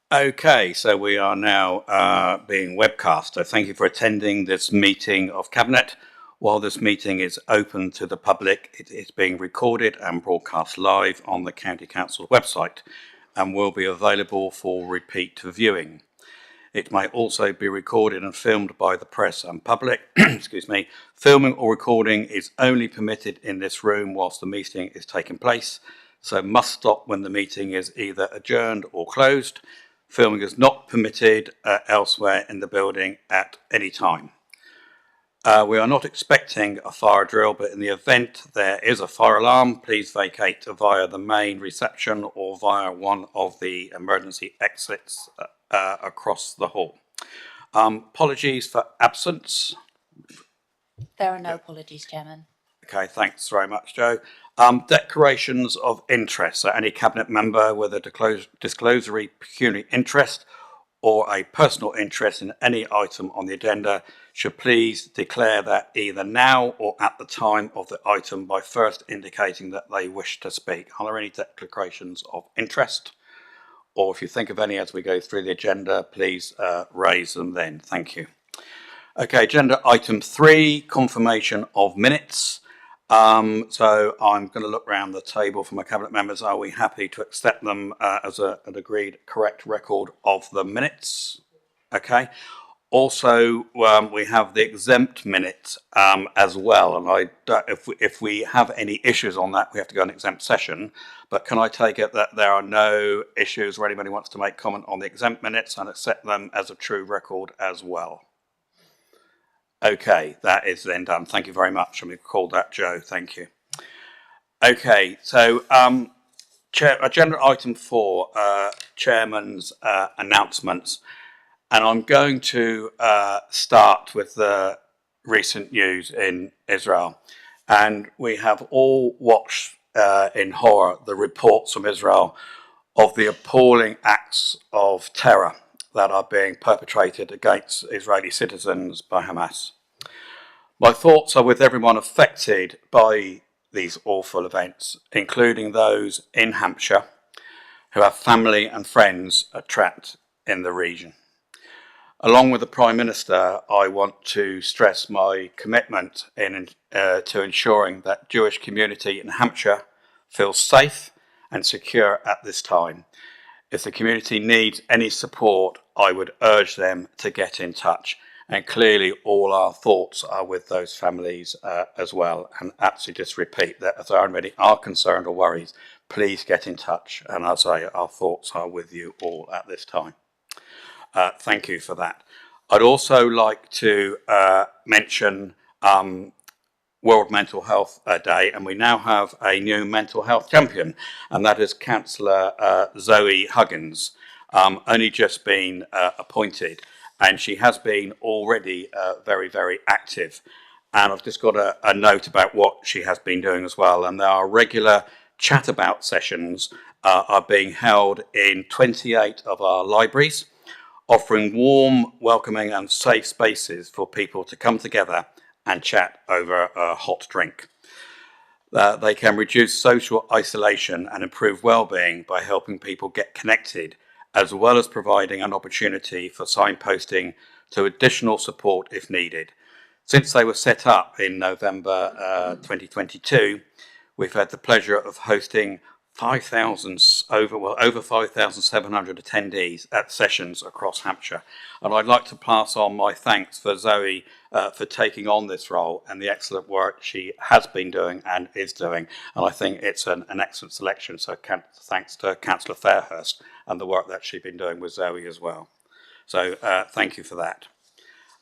Okay, so we are now being webcast. So thank you for attending this meeting of Cabinet. While this meeting is open to the public, it is being recorded and broadcast live on the County Council's website and will be available for repeat viewing. It may also be recorded and filmed by the press and public. Excuse me. Filming or recording is only permitted in this room whilst the meeting is taking place, so must stop when the meeting is either adjourned or closed. Filming is not permitted elsewhere in the building at any time. We are not expecting a fire drill, but in the event there is a fire alarm, please vacate via the main reception or via one of the emergency exits across the hall. Apologies for absence. There are no apologies, Chairman. Okay, thanks very much, Joe. Declarations of interest. So any Cabinet member with a disclosory pecuniary interest or a personal interest in any item on the agenda should please declare that either now or at the time of the item by first indicating that they wish to speak. Are there any declarations of interest? Or if you think of any as we go through the agenda, please raise them then. Thank you. Okay, agenda item 3, confirmation of minutes. So I'm going to look around the table for my Cabinet members. Are we happy to accept them as an agreed correct record of the minutes? Okay. Also, we have the exempt minutes as well. And if we have any issues on that, we have to go an exempt session. But can I take it that there are no issues or anybody wants to make comment on the exempt minutes and accept them as a true record as well? Okay, that is then done. Thank you very much. And we've called that Joe. Thank you. Okay, so agenda item 4, Chairman's announcements. And I'm going to start with the recent news in Israel. And we have all watched in horror the reports from Israel of the appalling acts of terror that are being perpetrated against Israeli citizens by Hamas. My thoughts are with everyone affected by these awful events, including those in Hampshire who have family and friends trapped in the region. Along with the Prime Minister, I want to stress my commitment to ensuring that Jewish community in Hampshire feels safe and secure at this time. If the community needs any support, I would urge them to get in touch. And clearly all our thoughts are with those families as well. And absolutely just repeat that if there are any are concerned or worries, please get in touch. And as I say, our thoughts are with you all at this time. Thank you for that. I'd also like to mention World Mental Health Day, and we now have a new mental health champion, and that is Councillor Zoe Huggins, only just been appointed, and she has been already very, very active. And I've just got a note about what she has been doing as well, and there are regular chat about sessions are being held in 28 of our libraries, offering warm, welcoming and safe spaces for people to come together and chat over a hot drink. They can reduce social isolation and improve well-being by helping people get connected, as well as providing an opportunity for signposting to additional support if needed. Since they were set up in November 2022, we've had the pleasure of hosting over 5,700 attendees at sessions across Hampshire. And I'd like to pass on my thanks for Zoe for taking on this role and the excellent work she has been doing and is doing. And I think it's an excellent selection. So thanks to Councillor Fairhurst and the work that she's been doing with Zoe as well. So thank you for that.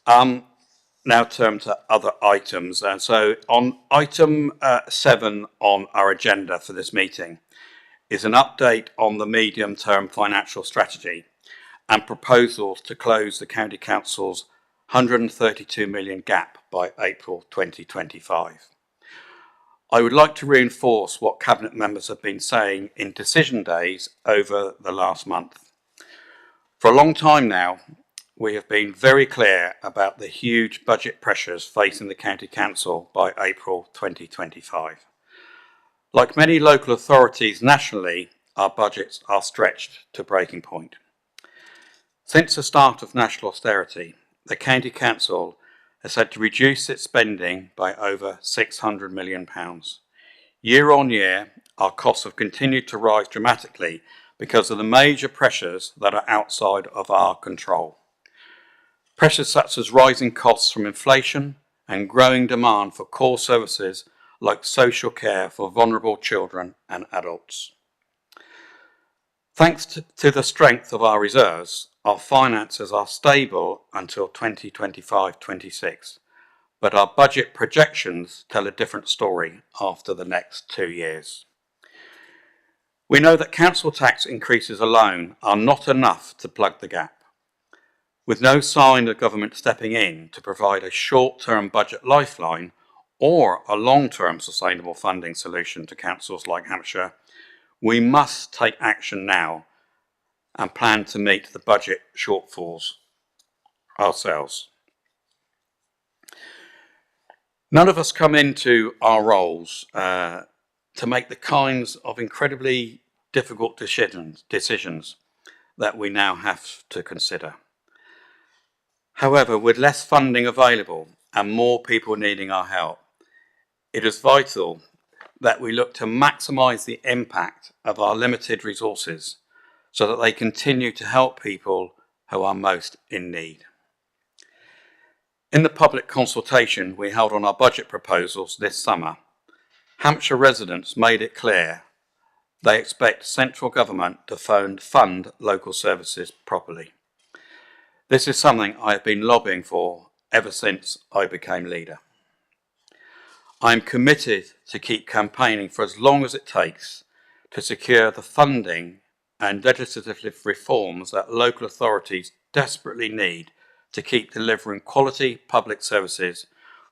Now turn to other items. And so on item 7 on our agenda for this meeting is an update on the medium-term financial strategy and proposals to close the County Council's 132 million gap by April 2025. I would like to reinforce what Cabinet members have been saying in decision days over the last month. For a long time now, we have been very clear about the huge budget pressures facing the County Council by April 2025. Like many local authorities nationally, our budgets are stretched to breaking point. Since the start of national austerity, the County Council has had to reduce its spending by over £600 million. Year on year, our costs have continued to rise dramatically because of the major pressures that are outside of our control. Pressures such as rising costs from inflation and growing demand for core services like social care for vulnerable children and adults. Thanks to the strength of our reserves, our finances are stable until 2025-26, but our budget projections tell a different story after the next 2 years. We know that council tax increases alone are not enough to plug the gap. With no sign of government stepping in to provide a short-term budget lifeline or a long-term sustainable funding solution to councils like Hampshire, we must take action now and plan to meet the budget shortfalls ourselves. None of us come into our roles to make the kinds of incredibly difficult decisions that we now have to consider. However, with less funding available and more people needing our help, it is vital that we look to maximise the impact of our limited resources so that they continue to help people who are most in need. In the public consultation we held on our budget proposals this summer, Hampshire residents made it clear they expect central government to fund local services properly. This is something I have been lobbying for ever since I became leader. I am committed to keep campaigning for as long as it takes to secure the funding and legislative reforms that local authorities desperately need to keep delivering quality public services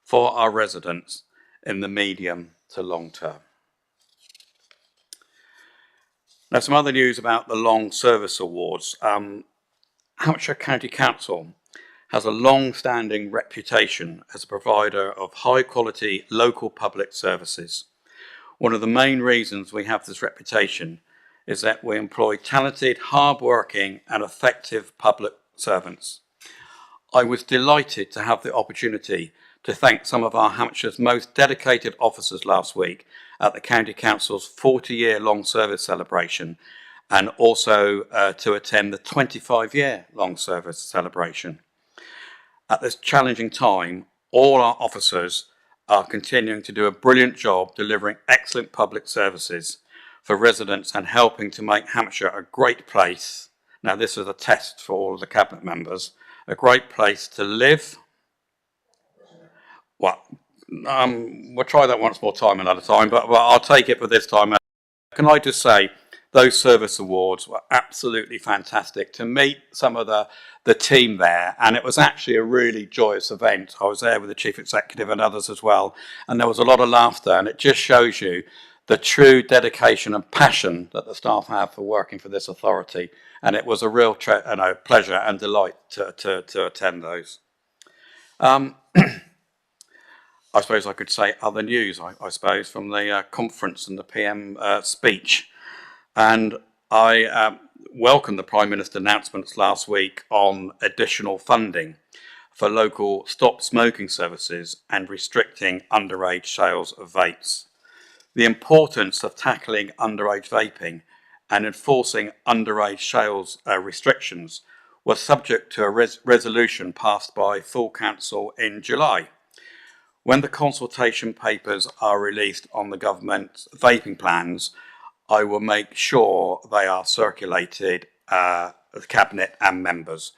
for our residents in the medium to long term. Now, some other news about the Long Service Awards. Hampshire County Council has a long-standing reputation as a provider of high-quality local public services. One of the main reasons we have this reputation is that we employ talented, hard-working and effective public servants. I was delighted to have the opportunity to thank some of our Hampshire's most dedicated officers last week at the County Council's 40-year long service celebration, and also to attend the 25-year long service celebration. At this challenging time, all our officers are continuing to do a brilliant job delivering excellent public services for residents and helping to make Hampshire a great place. Now, this is a test for all of the cabinet members, a great place to live. Well, we'll try that once more time another time, but I'll take it for this time. Can I just say, those service awards were absolutely fantastic. To meet some of the team there, and it was actually a really joyous event. I was there with the Chief Executive and others as well, and there was a lot of laughter, and it just shows you the true dedication and passion that the staff have for working for this authority, and it was a real pleasure and delight to attend those. I suppose I could say other news, I suppose, from the conference and the PM speech. And I welcome the Prime Minister's announcements last week on additional funding for local stop smoking services and restricting underage sales of vapes. The importance of tackling underage vaping and enforcing underage sales restrictions was subject to a resolution passed by full council in July. When the consultation papers are released on the government's vaping plans, I will make sure they are circulated to the Cabinet and members.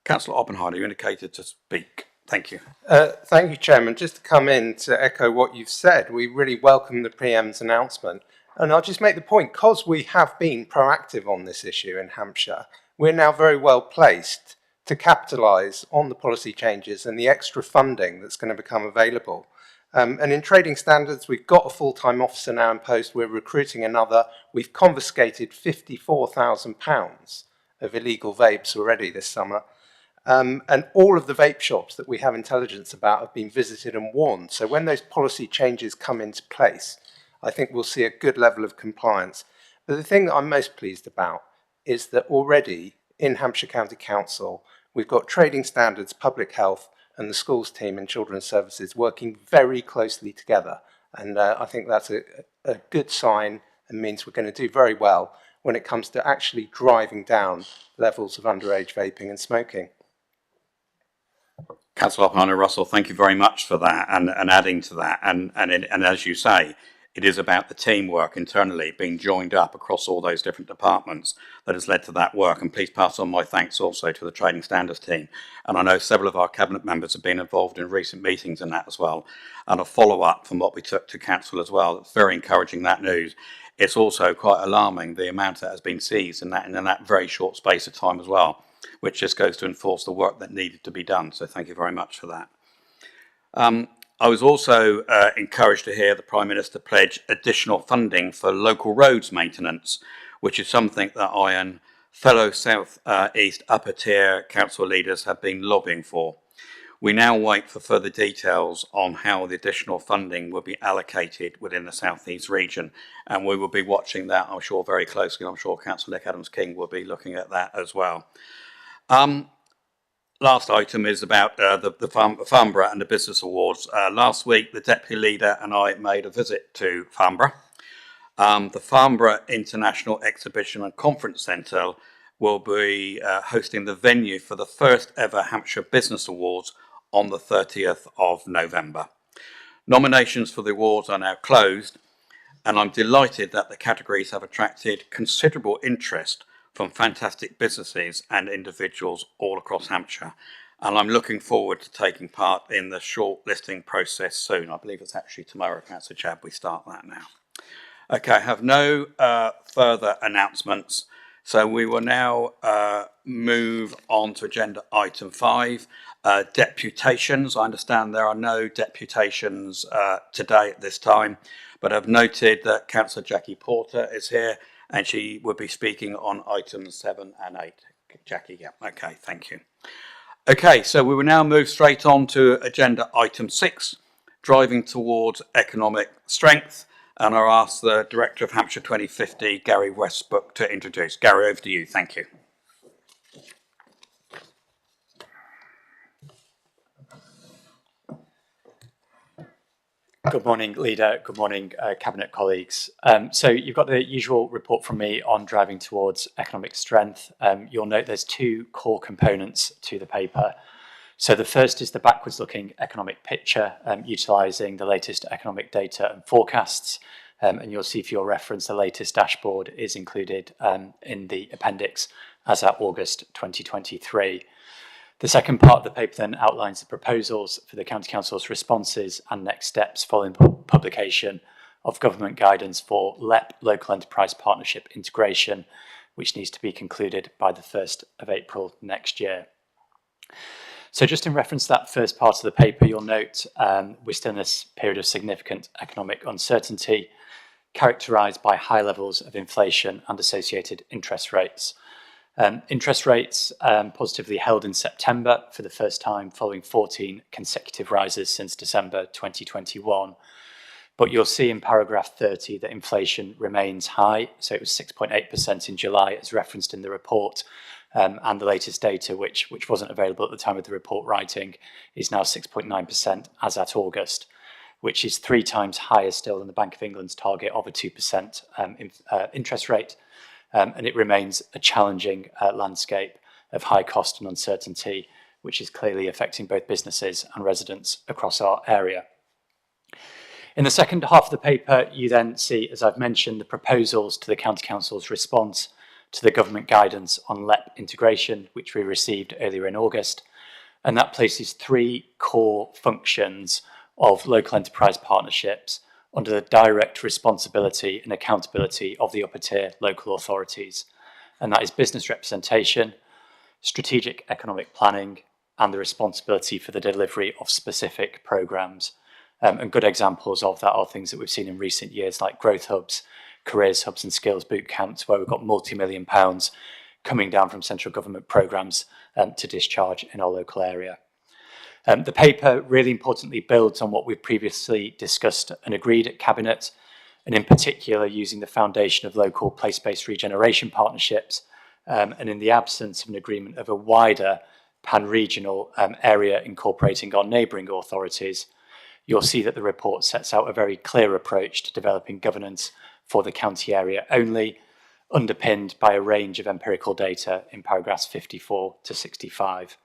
Councillor Oppenheimer, you indicated to speak. Thank you. Thank you, Chairman. Just to come in to echo what you've said, we really welcome the PM's announcement. And I'll just make the point, because we have been proactive on this issue in Hampshire, we're now very well placed to capitalise on the policy changes and the extra funding that's going to become available. And in trading standards, we've got a full-time officer now in post. We're recruiting another. We've confiscated £54,000 of illegal vapes already this summer. And all of the vape shops that we have intelligence about have been visited and warned. So when those policy changes come into place, I think we'll see a good level of compliance. But the thing that I'm most pleased about is that already in Hampshire County Council, we've got trading standards, public health, and the schools team in children's services working very closely together. And I think that's a good sign and means we're going to do very well when it comes to actually driving down levels of underage vaping and smoking. Councillor Oppenheimer-Russell, thank you very much for that and adding to that. And as you say, it is about the teamwork internally being joined up across all those different departments that has led to that work. And please pass on my thanks also to the Trading Standards team. And I know several of our cabinet members have been involved in recent meetings in that as well. And a follow-up from what we took to council as well. It's very encouraging, that news. It's also quite alarming the amount that has been seized in that very short space of time as well, which just goes to enforce the work that needed to be done. So thank you very much for that. I was also encouraged to hear the Prime Minister pledge additional funding for local roads maintenance, which is something that I and fellow South East upper tier council leaders have been lobbying for. We now wait for further details on how the additional funding will be allocated within the South East region, and we will be watching that, I'm sure, very closely. I'm sure Councillor Nick Adams-King will be looking at that as well. Last item is about the Farnborough and the Business Awards. Last week, the Deputy Leader and I made a visit to Farnborough. The Farnborough International Exhibition and Conference Centre will be hosting the venue for the first ever Hampshire Business Awards on the 30th of November. Nominations for the awards are now closed, and I'm delighted that the categories have attracted considerable interest from fantastic businesses and individuals all across Hampshire. And I'm looking forward to taking part in the shortlisting process soon. I believe it's actually tomorrow, Councillor Chabb, we start that now. Okay, I have no further announcements. So we will now move on to agenda item 5, deputations. I understand there are no deputations today at this time, but I've noted that Councillor Jackie Porter is here, and she will be speaking on items 7 and 8. Jackie, yeah, okay, thank you. Okay, so we will now move straight on to agenda item 6, driving towards economic strength. And I'll ask the Director of Hampshire 2050, Gary Westbrook, to introduce. Gary, over to you. Thank you. Good morning, Leader. Good morning, Cabinet colleagues. So you've got the usual report from me on driving towards economic strength. You'll note there's 2 core components to the paper. So the first is the backwards-looking economic picture, utilising the latest economic data and forecasts. And you'll see for your reference, the latest dashboard is included in the appendix as at August 2023. The second part of the paper then outlines the proposals for the County Council's responses and next steps following publication of government guidance for LEP, Local Enterprise Partnership Integration, which needs to be concluded by the 1st of April next year. So just in reference to that first part of the paper, you'll note we're still in this period of significant economic uncertainty, characterised by high levels of inflation and associated interest rates. Interest rates positively held in September for the first time following 14 consecutive rises since December 2021. But you'll see in paragraph 30 that inflation remains high. So it was 6.8% in July, as referenced in the report. And the latest data, which wasn't available at the time of the report writing, is now 6.9% as at August, which is 3 times higher still than the Bank of England's target of a 2% interest rate. And it remains a challenging landscape of high cost and uncertainty, which is clearly affecting both businesses and residents across our area. In the second half of the paper, you then see, as I've mentioned, the proposals to the County Council's response to the government guidance on LEP integration, which we received earlier in August. And that places 3 core functions of local enterprise partnerships under the direct responsibility and accountability of the upper tier local authorities. And that is business representation, strategic economic planning, and the responsibility for the delivery of specific programmes. And good examples of that are things that we've seen in recent years, like growth hubs, careers hubs and skills boot camps, where we've got multi-million pounds coming down from central government programmes to discharge in our local area. The paper really importantly builds on what we've previously discussed and agreed at Cabinet, and in particular using the foundation of local place-based regeneration partnerships and in the absence of an agreement of a wider pan-regional area incorporating our neighbouring authorities, you'll see that the report sets out a very clear approach to developing governance for the county area only, underpinned by a range of empirical data in paragraphs 54 to 65,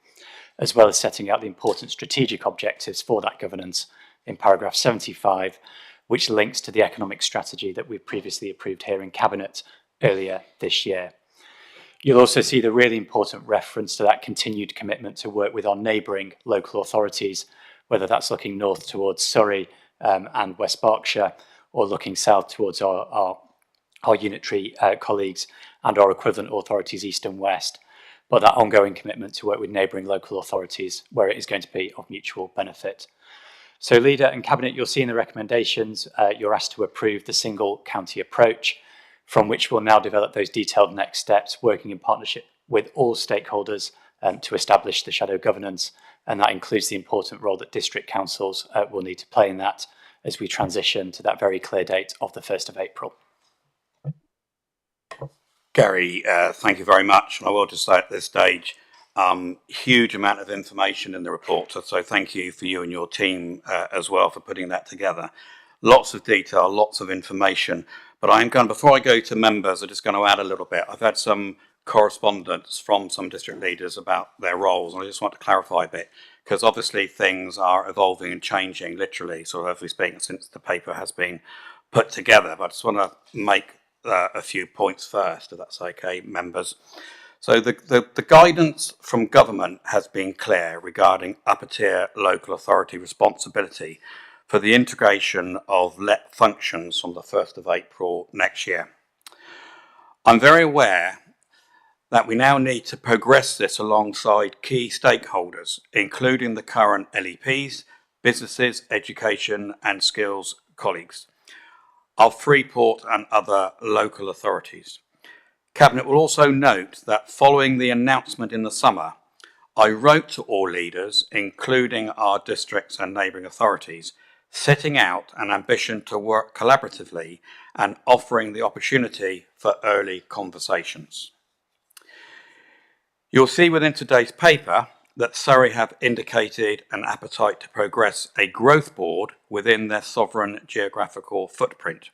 as well as setting out the important strategic objectives for that governance in paragraph 75, which links to the economic strategy that we've previously approved here in Cabinet earlier this year. You'll also see the really important reference to that continued commitment to work with our neighbouring local authorities, whether that's looking north towards Surrey and West Berkshire, or looking south towards our unitary colleagues and our equivalent authorities east and west, but that ongoing commitment to work with neighbouring local authorities where it is going to be of mutual benefit. So Leader and Cabinet, you'll see in the recommendations, you're asked to approve the single county approach, from which we'll now develop those detailed next steps, working in partnership with all stakeholders to establish the shadow governance, and that includes the important role that district councils will need to play in that as we transition to that very clear date of the 1st of April. Gary, thank you very much. And I will just say at this stage, huge amount of information in the report. So thank you for you and your team as well for putting that together. Lots of detail, lots of information. But before I go to members, I'm just going to add a little bit. I've had some correspondence from some district leaders about their roles, and I just want to clarify a bit, because obviously things are evolving and changing literally, sort of as we speak, since the paper has been put together. But I just want to make a few points first, if that's okay, members. So the guidance from government has been clear regarding upper tier local authority responsibility for the integration of LEP functions from the 1st of April next year. I'm very aware that we now need to progress this alongside key stakeholders, including the current LEPs, businesses, education and skills colleagues, of Freeport and other local authorities. Cabinet will also note that following the announcement in the summer, I wrote to all leaders, including our districts and neighbouring authorities, setting out an ambition to work collaboratively and offering the opportunity for early conversations. You'll see within today's paper that Surrey have indicated an appetite to progress a growth board within their sovereign geographical footprint.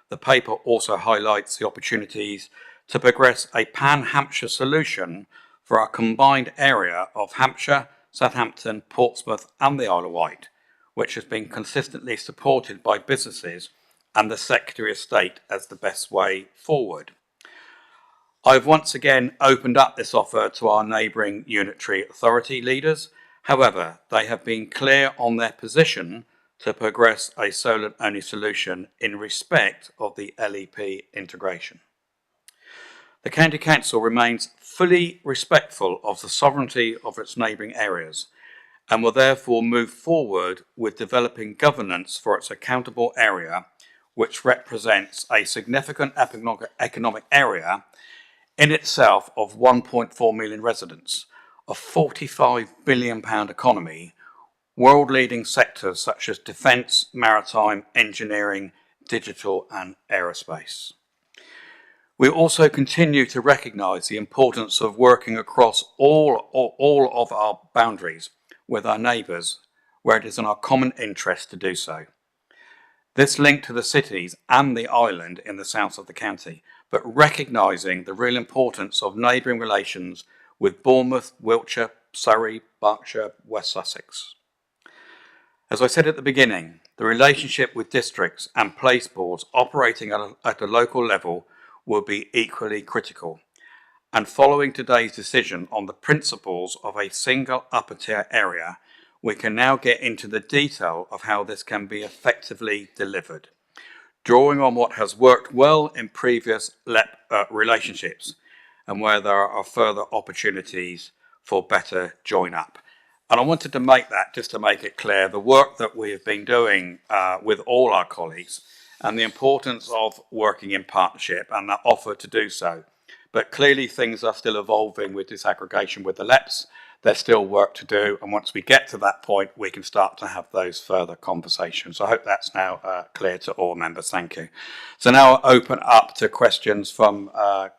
The paper also highlights the opportunities to progress a pan-Hampshire solution for our combined area of Hampshire, Southampton, Portsmouth and the Isle of Wight, which has been consistently supported by businesses and the Secretary of State as the best way forward. I've once again opened up this offer to our neighbouring unitary authority leaders. However, they have been clear on their position to progress a Solent-only solution in respect of the LEP integration. The County Council remains fully respectful of the sovereignty of its neighbouring areas and will therefore move forward with developing governance for its accountable area, which represents a significant economic area in itself of 1.4 million residents, a £45 billion economy, world-leading sectors such as defence, maritime, engineering, digital and aerospace. We also continue to recognise the importance of working across all of our boundaries with our neighbours, where it is in our common interest to do so. This link to the cities and the island in the south of the county, but recognising the real importance of neighbouring relations with Bournemouth, Wiltshire, Surrey, Berkshire, West Sussex. As I said at the beginning, the relationship with districts and place boards operating at a local level will be equally critical. And following today's decision on the principles of a single upper tier area, we can now get into the detail of how this can be effectively delivered, drawing on what has worked well in previous relationships and where there are further opportunities for better join up. And I wanted to make that, just to make it clear, the work that we have been doing with all our colleagues and the importance of working in partnership and that offer to do so. But clearly things are still evolving with disaggregation with the LEPs. There's still work to do, and once we get to that point, we can start to have those further conversations. I hope that's now clear to all members. Thank you. So now I'll open up to questions from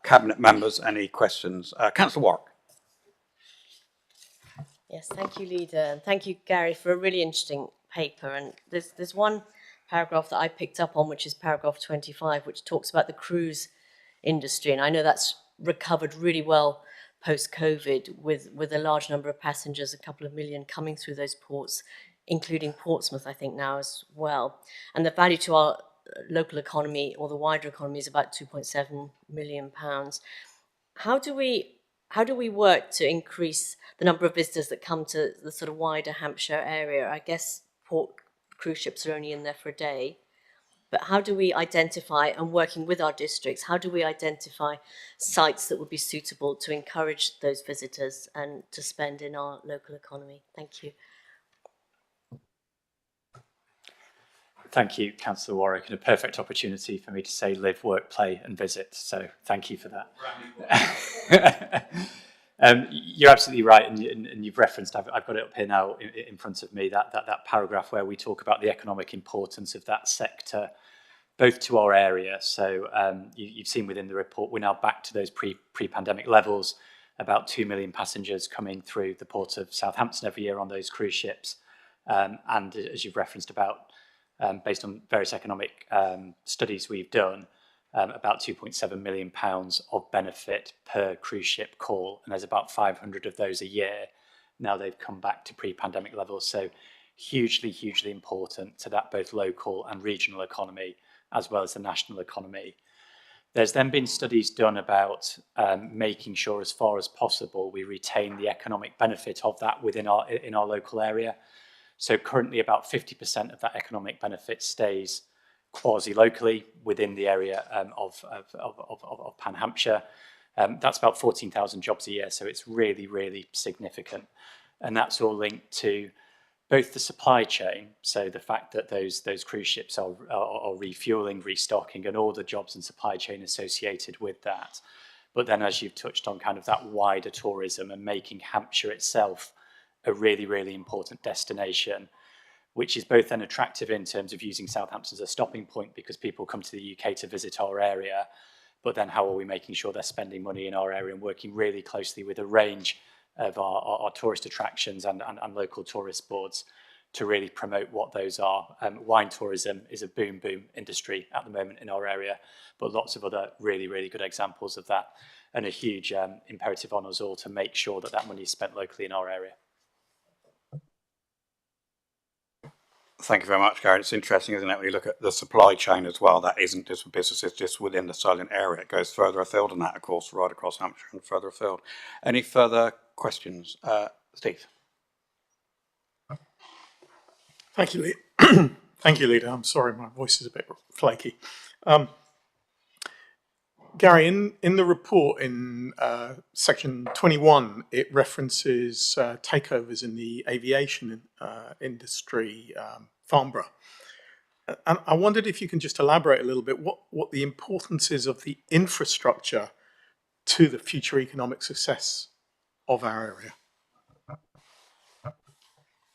Cabinet members. Any questions? Councillor Warwick. Yes, thank you, Leader, and thank you, Gary, for a really interesting paper. And there's one paragraph that I picked up on, which is paragraph 25, which talks about the cruise industry, and I know that's recovered really well post-COVID with a large number of passengers, a couple of million coming through those ports, including Portsmouth, I think, now as well. And the value to our local economy or the wider economy is about £2.7 million. How do we work to increase the number of visitors that come to the sort of wider Hampshire area? I guess port cruise ships are only in there for a day. But how do we identify, and working with our districts, how do we identify sites that would be suitable to encourage those visitors and to spend in our local economy? Thank you. Thank you, Councillor Warwick, and a perfect opportunity for me to say live, work, play and visit. So thank you for that. You're absolutely right, and you've referenced, I've got it up here now in front of me, that paragraph where we talk about the economic importance of that sector, both to our area. So you've seen within the report, we're now back to those pre-pandemic levels, about 2 million passengers coming through the port of Southampton every year on those cruise ships. And as you've referenced about, based on various economic studies we've done, about £2.7 million of benefit per cruise ship call, and there's about 500 of those a year. Now they've come back to pre-pandemic levels, so hugely, hugely important to that both local and regional economy, as well as the national economy. There's then been studies done about making sure as far as possible we retain the economic benefit of that within in our local area. So currently about 50% of that economic benefit stays quasi-locally within the area of Pan Hampshire. That's about 14,000 jobs a year, so it's really, really significant. And that's all linked to both the supply chain, so the fact that those cruise ships are refueling, restocking, and all the jobs and supply chain associated with that. But then, as you've touched on, kind of that wider tourism and making Hampshire itself a really, really important destination, which is both then attractive in terms of using Southampton as a stopping point because people come to the UK to visit our area, but then how are we making sure they're spending money in our area and working really closely with a range of our tourist attractions and local tourist boards to really promote what those are. Wine tourism is a boom industry at the moment in our area, but lots of other really, really good examples of that, and a huge imperative on us all to make sure that money is spent locally in our area. Thank you very much, Gary. It's interesting, isn't it, when you look at the supply chain as well, that isn't just for businesses just within the Solent area. It goes further afield than that, of course, right across Hampshire and further afield. Any further questions? Steve. Thank you, Leader. Thank you, Leader. I'm sorry, my voice is a bit flaky. Gary, in the report in section 21, it references takeovers in the aviation industry, Farnborough. And I wondered if you can just elaborate a little bit what the importance is of the infrastructure to the future economic success of our area.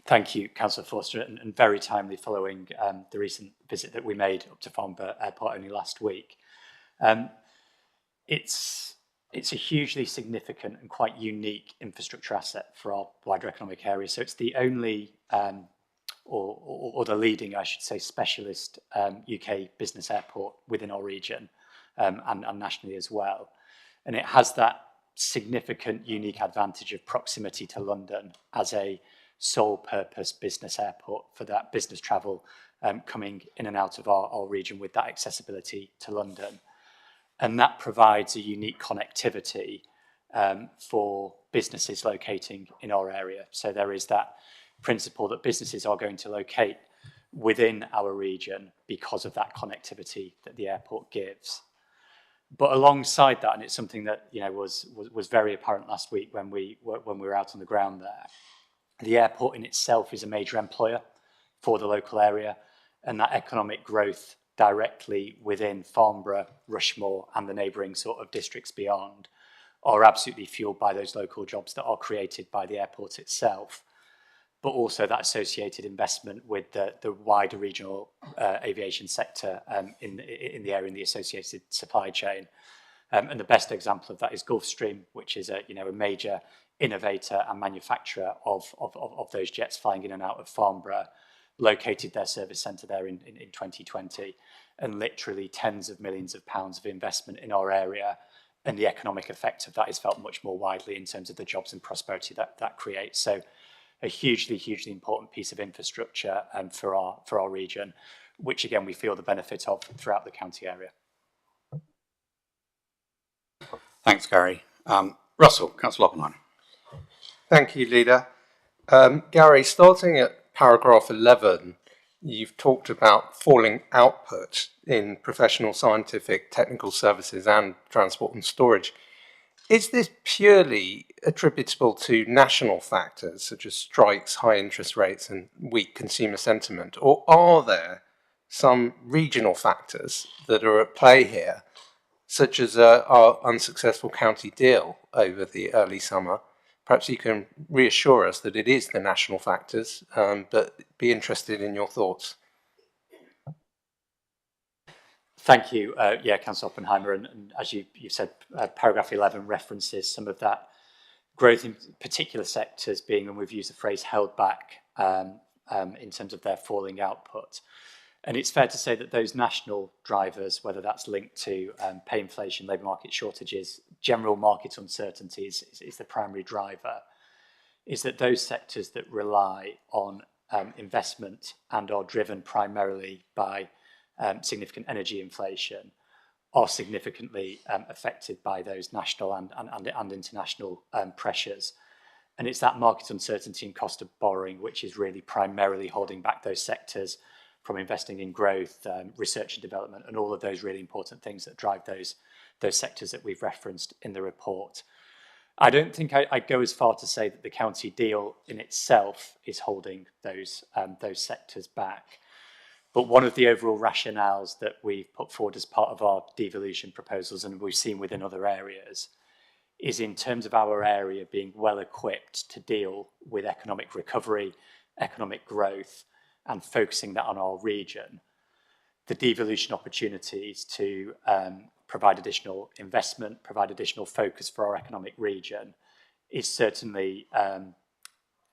Thank you, Councillor Forster, and very timely following the recent visit that we made up to Farnborough Airport only last week. It's a hugely significant and quite unique infrastructure asset for our wider economic area. So it's the only, or the leading, I should say, specialist UK business airport within our region and nationally as well. And it has that significant, unique advantage of proximity to London as a sole purpose business airport for that business travel coming in and out of our region with that accessibility to London. And that provides a unique connectivity for businesses locating in our area. So there is that principle that businesses are going to locate within our region because of that connectivity that the airport gives. But alongside that, and it's something that was very apparent last week when we were out on the ground there, the airport in itself is a major employer for the local area, and that economic growth directly within Farnborough, Rushmore and the neighbouring sort of districts beyond are absolutely fueled by those local jobs that are created by the airport itself, but also that associated investment with the wider regional aviation sector in the area, in the associated supply chain. And the best example of that is Gulfstream, which is a major innovator and manufacturer of those jets flying in and out of Farnborough, located their service centre there in 2020, and literally tens of millions of pounds of investment in our area. And the economic effect of that is felt much more widely in terms of the jobs and prosperity that creates. So a hugely important piece of infrastructure for our region, which again we feel the benefit of throughout the county area. Thanks, Gary. Russell, Councillor Oppenheim. Thank you, Leader. Gary, starting at paragraph 11, you've talked about falling output in professional, scientific, technical services and transport and storage. Is this purely attributable to national factors such as strikes, high interest rates and weak consumer sentiment, or are there some regional factors that are at play here, such as our unsuccessful county deal over the early summer? Perhaps you can reassure us that it is the national factors, but be interested in your thoughts. Thank you, Councillor Oppenheimer, and as you said, paragraph 11 references some of that growth in particular sectors being, and we've used the phrase, held back in terms of their falling output. And it's fair to say that those national drivers, whether that's linked to pay inflation, labour market shortages, general market uncertainties is the primary driver, is that those sectors that rely on investment and are driven primarily by significant energy inflation are significantly affected by those national and international pressures. And it's that market uncertainty and cost of borrowing which is really primarily holding back those sectors from investing in growth, research and development, and all of those really important things that drive those sectors that we've referenced in the report. I don't think I'd go as far to say that the county deal in itself is holding those sectors back. But one of the overall rationales that we've put forward as part of our devolution proposals, and we've seen within other areas, is in terms of our area being well equipped to deal with economic recovery, economic growth, and focusing that on our region. The devolution opportunities to provide additional investment, provide additional focus for our economic region is certainly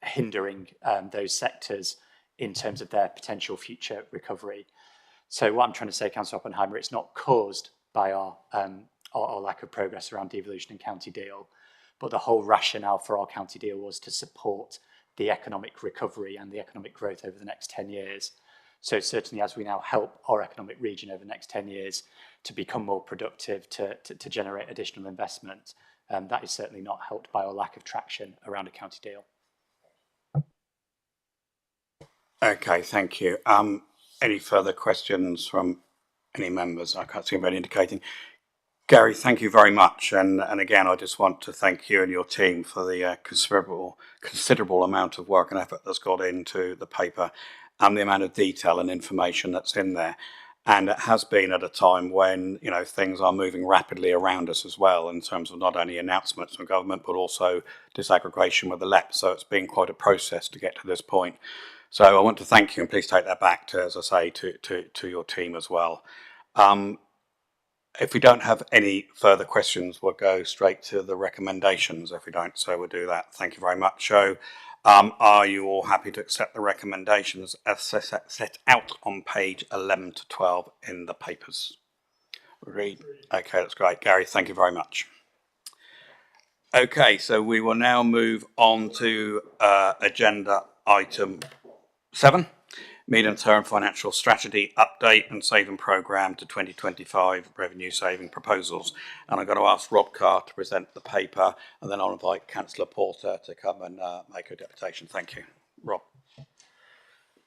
hindering those sectors in terms of their potential future recovery. So what I'm trying to say, Councillor Oppenheimer, it's not caused by our lack of progress around devolution and county deal, but the whole rationale for our county deal was to support the economic recovery and the economic growth over the next 10 years. So certainly as we now help our economic region over the next 10 years to become more productive, to generate additional investment, that is certainly not helped by our lack of traction around a county deal. Okay, thank you. Any further questions from any members? I can't see anybody indicating. Gary, thank you very much. And again, I just want to thank you and your team for the considerable amount of work and effort that's got into the paper and the amount of detail and information that's in there. And it has been at a time when, you know, things are moving rapidly around us as well in terms of not only announcements from government, but also disaggregation with the LEP. So it's been quite a process to get to this point. So I want to thank you, and please take that back to, as I say, to your team as well. If we don't have any further questions, we'll go straight to the recommendations. If we don't, so we'll do that. Thank you very much. So are you all happy to accept the recommendations as set out on page 11 to 12 in the papers? Read. Okay, that's great. Gary, thank you very much. Okay, so we will now move on to agenda item 7, medium-term financial strategy update and saving programme to 2025 revenue saving proposals. And I'm going to ask Rob Carr to present the paper, and then I'll invite Councillor Porter to come and make a deputation. Thank you. Rob.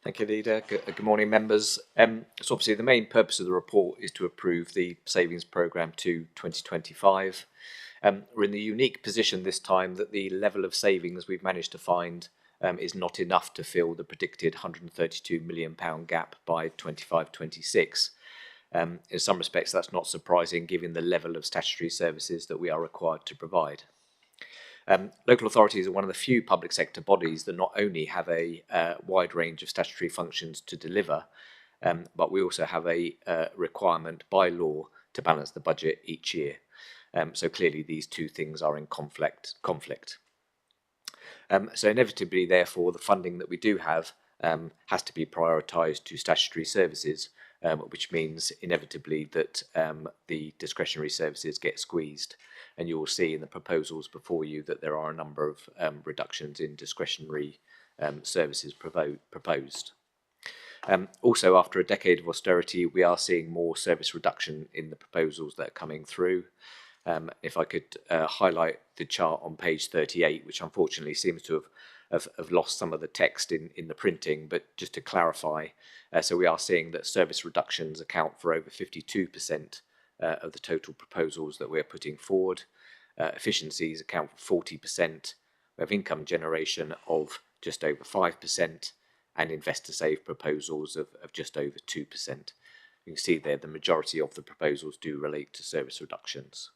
Thank you, Leader. Good morning, members. So obviously the main purpose of the report is to approve the savings programme to 2025. We're in the unique position this time that the level of savings we've managed to find is not enough to fill the predicted £132 million gap by 25-26. In some respects, that's not surprising given the level of statutory services that we are required to provide. Local authorities are one of the few public sector bodies that not only have a wide range of statutory functions to deliver, but we also have a requirement by law to balance the budget each year. So clearly these two things are in conflict. So inevitably, therefore, the funding that we do have has to be prioritised to statutory services, which means inevitably that the discretionary services get squeezed. And you will see in the proposals before you that there are a number of reductions in discretionary services proposed. Also, after a decade of austerity, we are seeing more service reduction in the proposals that are coming through. If I could highlight the chart on page 38, which unfortunately seems to have lost some of the text in the printing, but just to clarify, so we are seeing that service reductions account for over 52% of the total proposals that we're putting forward. Efficiencies account for 40%. We have income generation of just over 5%, and investor save proposals of just over 2%. You can see there the majority of the proposals do relate to service reductions.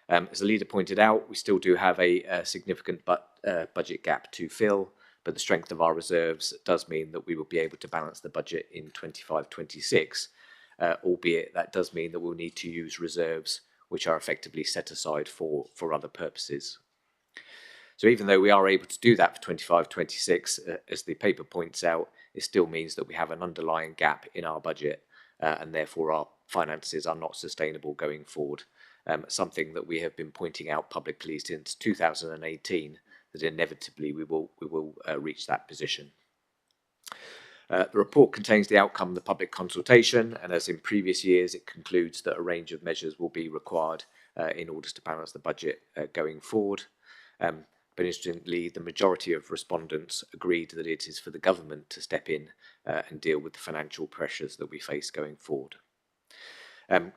As the leader pointed out, we still do have a significant budget gap to fill, but the strength of our reserves does mean that we will be able to balance the budget in 25-26, albeit that does mean that we'll need to use reserves which are effectively set aside for other purposes. So even though we are able to do that for 25-26, as the paper points out, it still means that we have an underlying gap in our budget, and therefore our finances are not sustainable going forward. Something that we have been pointing out publicly since 2018, that inevitably we will reach that position. The report contains the outcome of the public consultation, and as in previous years, it concludes that a range of measures will be required in order to balance the budget going forward. But interestingly, the majority of respondents agreed that it is for the government to step in and deal with the financial pressures that we face going forward.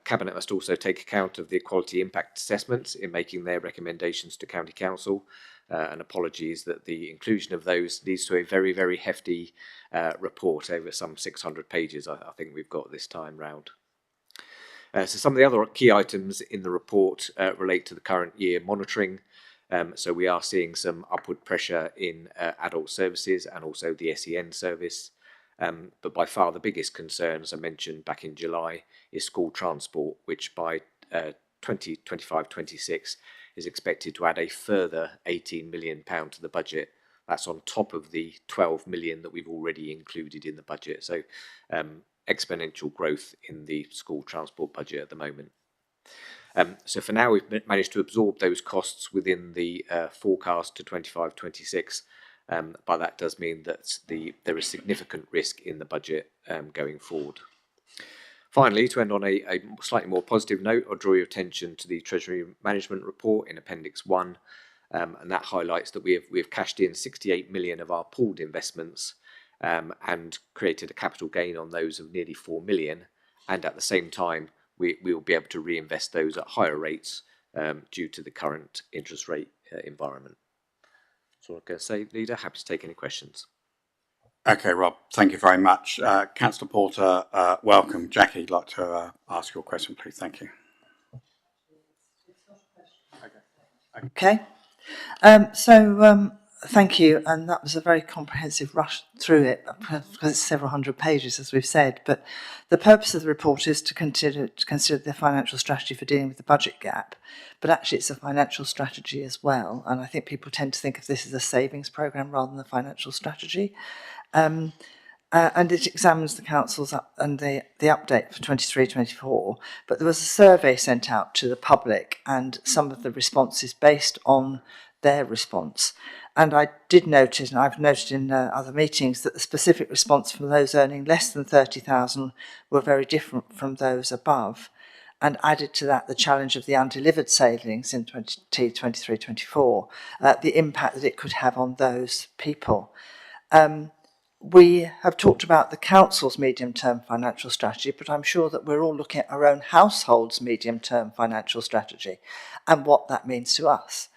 Cabinet must also take account of the equality impact assessments in making their recommendations to County Council, and apologies that the inclusion of those leads to a very, very hefty report over some 600 pages I think we've got this time round. So some of the other key items in the report relate to the current year monitoring. So we are seeing some upward pressure in adult services and also the SEN service. But by far the biggest concern, as I mentioned back in July, is school transport, which by 2025-26 is expected to add a further £18 million to the budget. That's on top of the 12 million that we've already included in the budget. So exponential growth in the school transport budget at the moment. So for now, we've managed to absorb those costs within the forecast to 25-26. But that does mean that there is significant risk in the budget going forward. Finally, to end on a slightly more positive note, I'll draw your attention to the Treasury Management Report in Appendix 1, and that highlights that we have cashed in 68 million of our pooled investments and created a capital gain on those of nearly 4 million, and at the same time we will be able to reinvest those at higher rates due to the current interest rate environment. That's all I'm going to say, Leader. Happy to take any questions. Okay, Rob, thank you very much. Councillor Porter, welcome. Jackie, you'd like to ask your question, please. Thank you. Okay. Thank you, and that was a very comprehensive rush through it because it's several hundred pages, as we've said. But the purpose of the report is to consider the financial strategy for dealing with the budget gap. But actually, it's a financial strategy as well, and I think people tend to think of this as a savings programme rather than a financial strategy. And it examines the councils and the update for 23-24. But there was a survey sent out to the public, and some of the responses based on their response. And I did notice, and I've noted in other meetings, that the specific response from those earning less than 30,000 were very different from those above. And added to that the challenge of the undelivered savings in 23-24, the impact that it could have on those people. We have talked about the council's medium-term financial strategy, but I'm sure that we're all looking at our own household's medium-term financial strategy and what that means to us.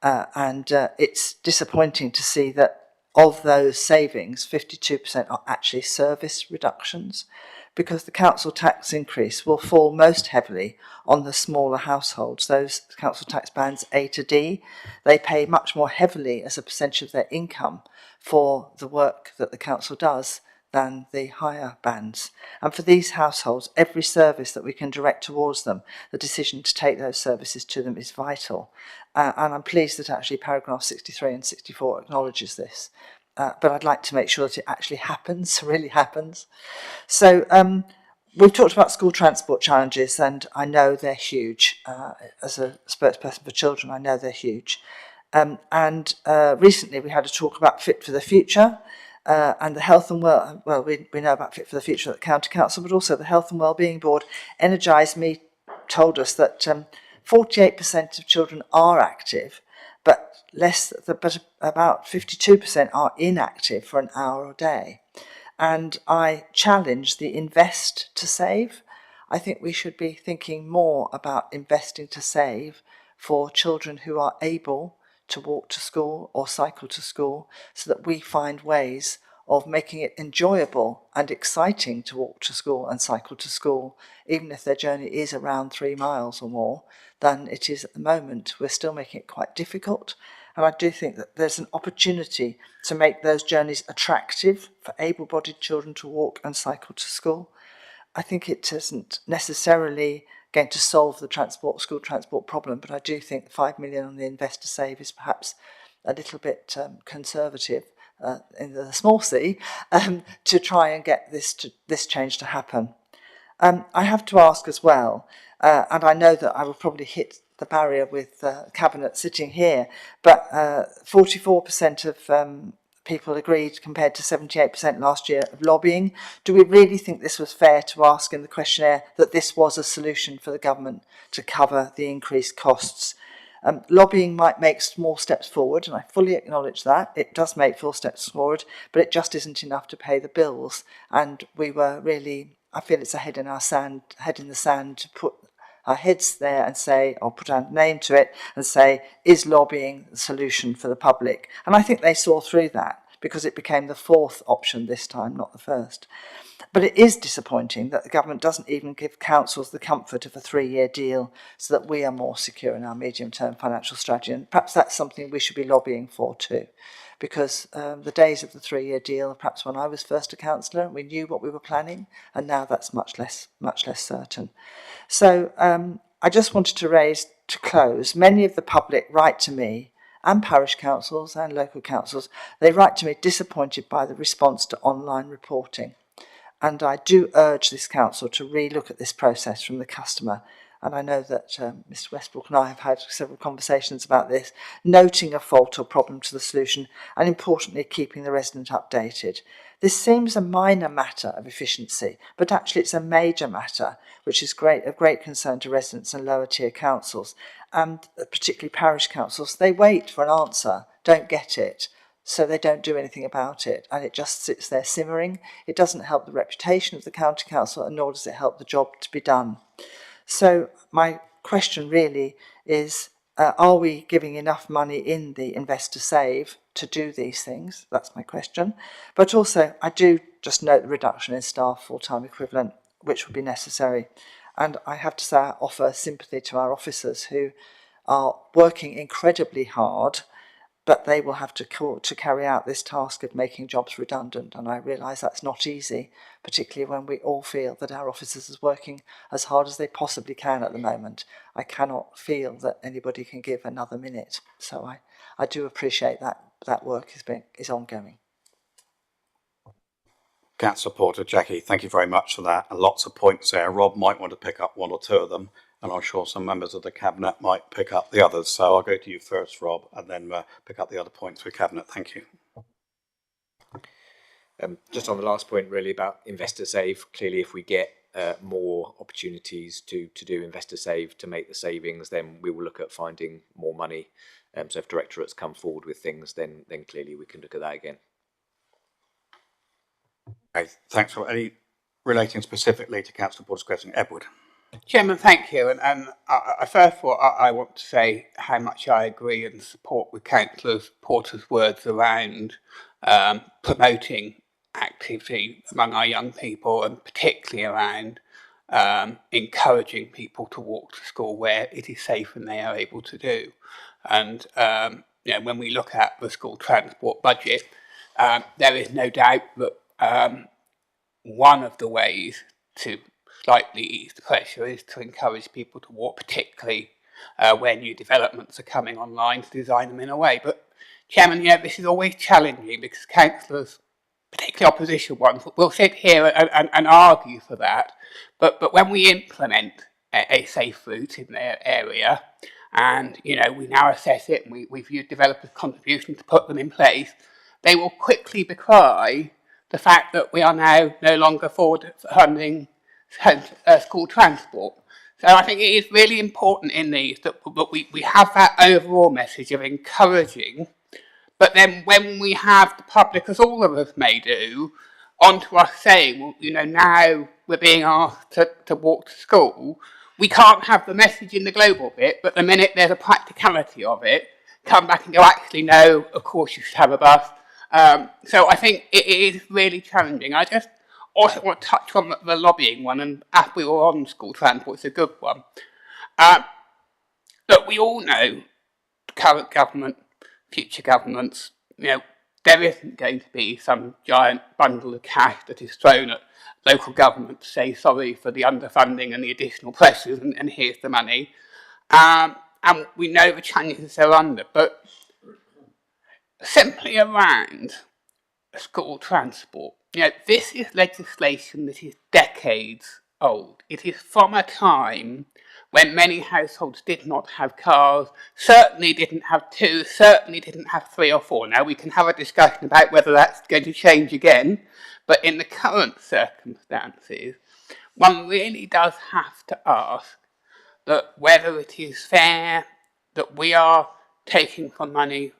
It's disappointing to see that of those savings, 52% are actually service reductions, because the council tax increase will fall most heavily on the smaller households, those council tax bands A to D. They pay much more heavily as a percentage of their income for the work that the council does than the higher bands. And for these households, every service that we can direct towards them, the decision to take those services to them is vital. And I'm pleased that actually paragraph 63 and 64 acknowledges this. But I'd like to make sure that it actually happens, really happens. So we've talked about school transport challenges, and I know they're huge. As a spokesperson for children, I know they're huge. Recently we had a talk about Fit for the Future, and the health and we know about Fit for the Future at the County Council, but also the Health and Wellbeing Board Energise Me told us that 48% of children are active, but about 52% are inactive for an hour a day. And I challenge the invest to save. I think we should be thinking more about investing to save for children who are able to walk to school or cycle to school, so that we find ways of making it enjoyable and exciting to walk to school and cycle to school, even if their journey is around 3 miles or more than it is at the moment. We're still making it quite difficult. And I do think that there's an opportunity to make those journeys attractive for able-bodied children to walk and cycle to school. I think it isn't necessarily going to solve the school transport problem, but I do think 5 million on the Invest to Save is perhaps a little bit conservative in the small c to try and get this change to happen. I have to ask as well, and I know that I will probably hit the barrier with Cabinet sitting here, but 44% of people agreed compared to 78% last year of lobbying. Do we really think this was fair to ask in the questionnaire that this was a solution for the government to cover the increased costs? Lobbying might make small steps forward, and I fully acknowledge that. It does make full steps forward, but it just isn't enough to pay the bills. And we were really, I feel it's a head in the sand to put our heads there and say, or put our name to it and say, is lobbying the solution for the public? And I think they saw through that, because it became the fourth option this time, not the first. But it is disappointing that the government doesn't even give councils the comfort of a 3-year deal so that we are more secure in our medium-term financial strategy. And perhaps that's something we should be lobbying for too, because the days of the 3-year deal, perhaps when I was first a councillor, we knew what we were planning, and now that's much less certain. So I just wanted to close, many of the public write to me, and parish councils and local councils, they write to me disappointed by the response to online reporting. And I do urge this council to re-look at this process from the customer. And I know that Mr Westbrook and I have had several conversations about this, noting a fault or problem to the solution, and importantly, keeping the resident updated. This seems a minor matter of efficiency, but actually it's a major matter, which is of great concern to residents and lower tier councils, and particularly parish councils. They wait for an answer, don't get it, so they don't do anything about it, and it just sits there simmering. It doesn't help the reputation of the county council, and nor does it help the job to be done. So my question really is, are we giving enough money in the Invest to Save to do these things? That's my question. But also, I do just note the reduction in staff full-time equivalent, which would be necessary. And I have to say, I offer sympathy to our officers who are working incredibly hard, but they will have to carry out this task of making jobs redundant. And I realise that's not easy, particularly when we all feel that our officers are working as hard as they possibly can at the moment. I cannot feel that anybody can give another minute. So I do appreciate that work is ongoing. Councillor Porter, Jackie, thank you very much for that. And lots of points there. Rob might want to pick up one or two of them, and I'm sure some members of the Cabinet might pick up the others. So I'll go to you first, Rob, and then pick up the other points with Cabinet. Thank you. Just on the last point, really, about Investor Save, clearly if we get more opportunities to do Investor Save to make the savings, then we will look at finding more money. So if directorates come forward with things, then clearly we can look at that again. Okay, thanks. For any relating specifically to Councillor Porter's question, Edward. Chairman, thank you. And first of all, I want to say how much I agree and support with Councillor Porter's words around promoting activity among our young people, and particularly around encouraging people to walk to school where it is safe and they are able to do. And when we look at the school transport budget, there is no doubt that one of the ways to slightly ease the pressure is to encourage people to walk, particularly where new developments are coming online, to design them in a way. But Chairman, this is always challenging because councillors, particularly opposition ones, will sit here and argue for that. But when we implement a safe route in their area, and we now assess it and we view developers' contribution to put them in place, they will quickly decry the fact that we are now no longer forward funding school transport. So I think it is really important in these that we have that overall message of encouraging, but then when we have the public, as all of us may do, onto us saying, well, now we're being asked to walk to school, we can't have the message in the global bit, but the minute there's a practicality of it, come back and go, actually, no, of course you should have a bus. So I think it is really challenging. I just also want to touch on the lobbying one, and as we were on school transport, it's a good one. Look, we all know the current government, future governments, there isn't going to be some giant bundle of cash that is thrown at local government to say sorry for the underfunding and the additional pressures and here's the money. And we know the challenges they're under, but simply around school transport, this is legislation that is decades old. It is from a time when many households did not have cars, certainly didn't have 2, certainly didn't have 3 or 4. Now, we can have a discussion about whether that's going to change again, but in the current circumstances, one really does have to ask that whether it is fair that we are taking from money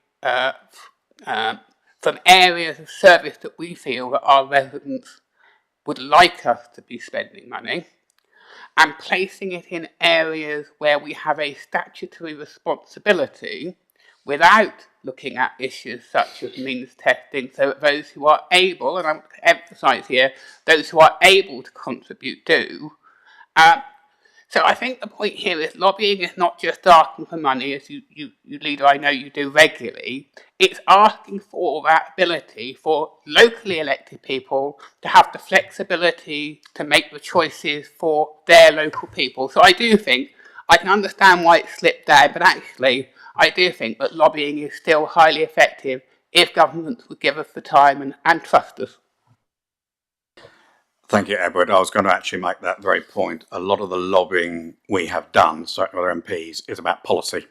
from areas of service that we feel that our residents would like us to be spending money, and placing it in areas where we have a statutory responsibility without looking at issues such as means testing, so that those who are able, and I want to emphasise here, those who are able to contribute do. So I think the point here is lobbying is not just asking for money, as you leader, I know you do regularly. It's asking for that ability for locally elected people to have the flexibility to make the choices for their local people. So I do think, I can understand why it slipped down, but actually I do think that lobbying is still highly effective if governments would give us the time and trust us. Thank you, Edward. I was going to actually make that very point. A lot of the lobbying we have done, certainly with MPs, is about policy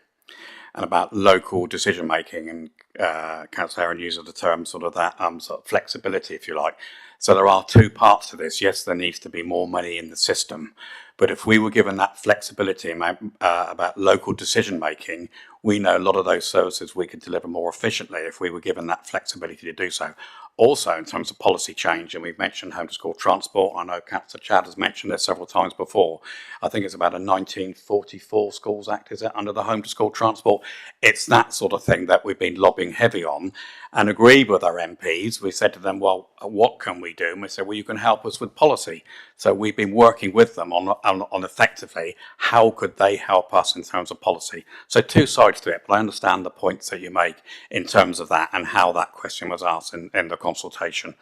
and about local decision making. And Councillor Aaron uses the term sort of that sort of flexibility, if you like. So there are 2 parts to this. Yes, there needs to be more money in the system, but if we were given that flexibility about local decision making, we know a lot of those services we could deliver more efficiently if we were given that flexibility to do so. Also, in terms of policy change, and we've mentioned home to school transport, I know Councillor Chad has mentioned this several times before. I think it's about a 1944 Schools Act, is it, under the home to school transport? It's that sort of thing that we've been lobbying heavy on and agreed with our MPs. We said to them, well, what can we do? And we said, well, you can help us with policy. So we've been working with them on effectively how could they help us in terms of policy. So 2 sides to it, but I understand the points that you make in terms of that and how that question was asked in the consultation.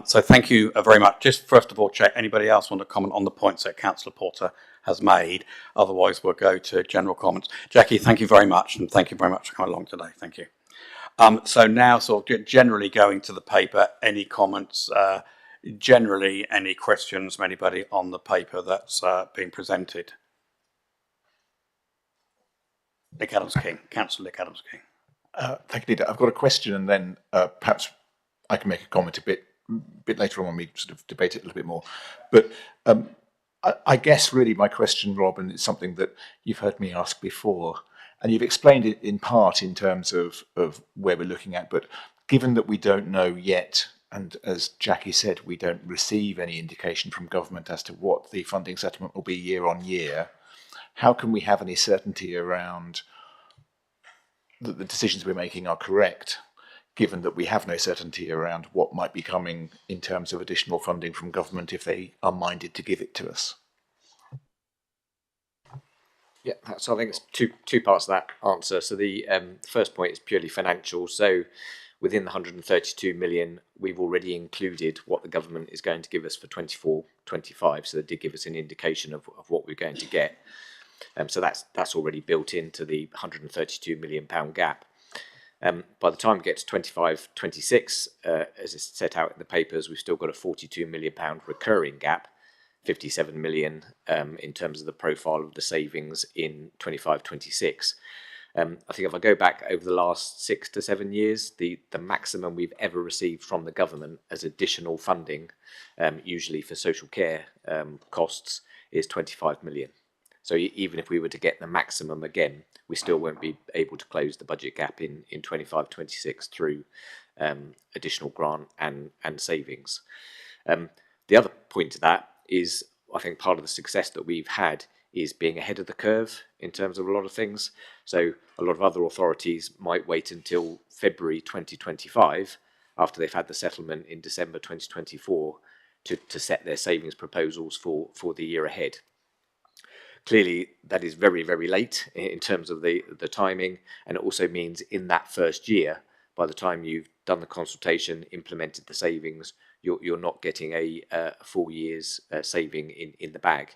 So thank you very much. Just first of all, check, anybody else want to comment on the points that Councillor Porter has made? Otherwise, we'll go to general comments. Jackie, thank you very much, and thank you very much for coming along today. Thank you. So now, sort of generally going to the paper, any comments, generally any questions from anybody on the paper that's being presented? Nick Adams-King, Councillor Nick Adams-King. Thank you, Leader. I've got a question, and then perhaps I can make a comment a bit later on when we sort of debate it a little bit more. But I guess really my question, Robin, is something that you've heard me ask before, and you've explained it in part in terms of where we're looking at. But given that we don't know yet, and as Jackie said, we don't receive any indication from government as to what the funding settlement will be year on year, how can we have any certainty around that the decisions we're making are correct, given that we have no certainty around what might be coming in terms of additional funding from government if they are minded to give it to us? Yeah, so I think it's two parts of that answer. So the first point is purely financial. So within the 132 million, we've already included what the government is going to give us for 24-25. So they did give us an indication of what we're going to get. So that's already built into the 132 million pound gap. By the time we get to 25-26, as is set out in the papers, we've still got a 42 million pound recurring gap. 57 million in terms of the profile of the savings in 25-26. I think if I go back over the last 6 to 7 years, the maximum we've ever received from the government as additional funding, usually for social care costs, is 25 million. So even if we were to get the maximum again, we still won't be able to close the budget gap in 25-26 through additional grant and savings. The other point to that is, I think part of the success that we've had is being ahead of the curve in terms of a lot of things. So a lot of other authorities might wait until February 2025, after they've had the settlement in December 2024, to set their savings proposals for the year ahead. Clearly, that is very, very late in terms of the timing, and it also means in that first year, by the time you've done the consultation, implemented the savings, you're not getting a full year's saving in the bag.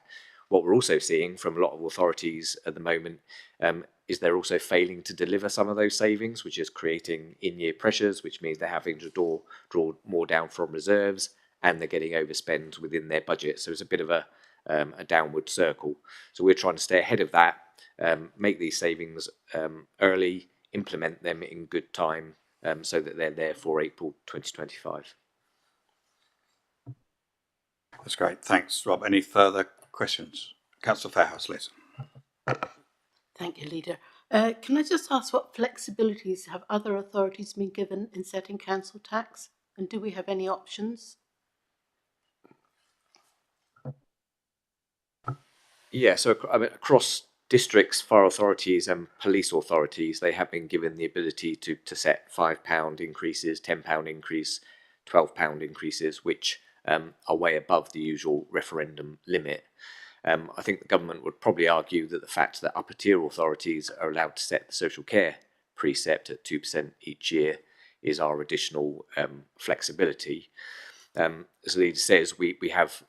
What we're also seeing from a lot of authorities at the moment is they're also failing to deliver some of those savings, which is creating in-year pressures, which means they're having to draw more down from reserves, and they're getting overspend within their budget. So it's a bit of a downward circle. So we're trying to stay ahead of that, make these savings early, implement them in good time, so that they're there for April 2025. That's great. Thanks, Rob. Any further questions? Councillor Fairhouse, please. Thank you, Leader. Can I just ask what flexibilities have other authorities been given in setting council tax? And do we have any options? Yeah, so I mean, across districts, fire authorities and police authorities, they have been given the ability to set £5 increases, £10 increase, £12 increases, which are way above the usual referendum limit. I think the government would probably argue that the fact that upper tier authorities are allowed to set the social care precept at 2% each year is our additional flexibility. As the leader says, we have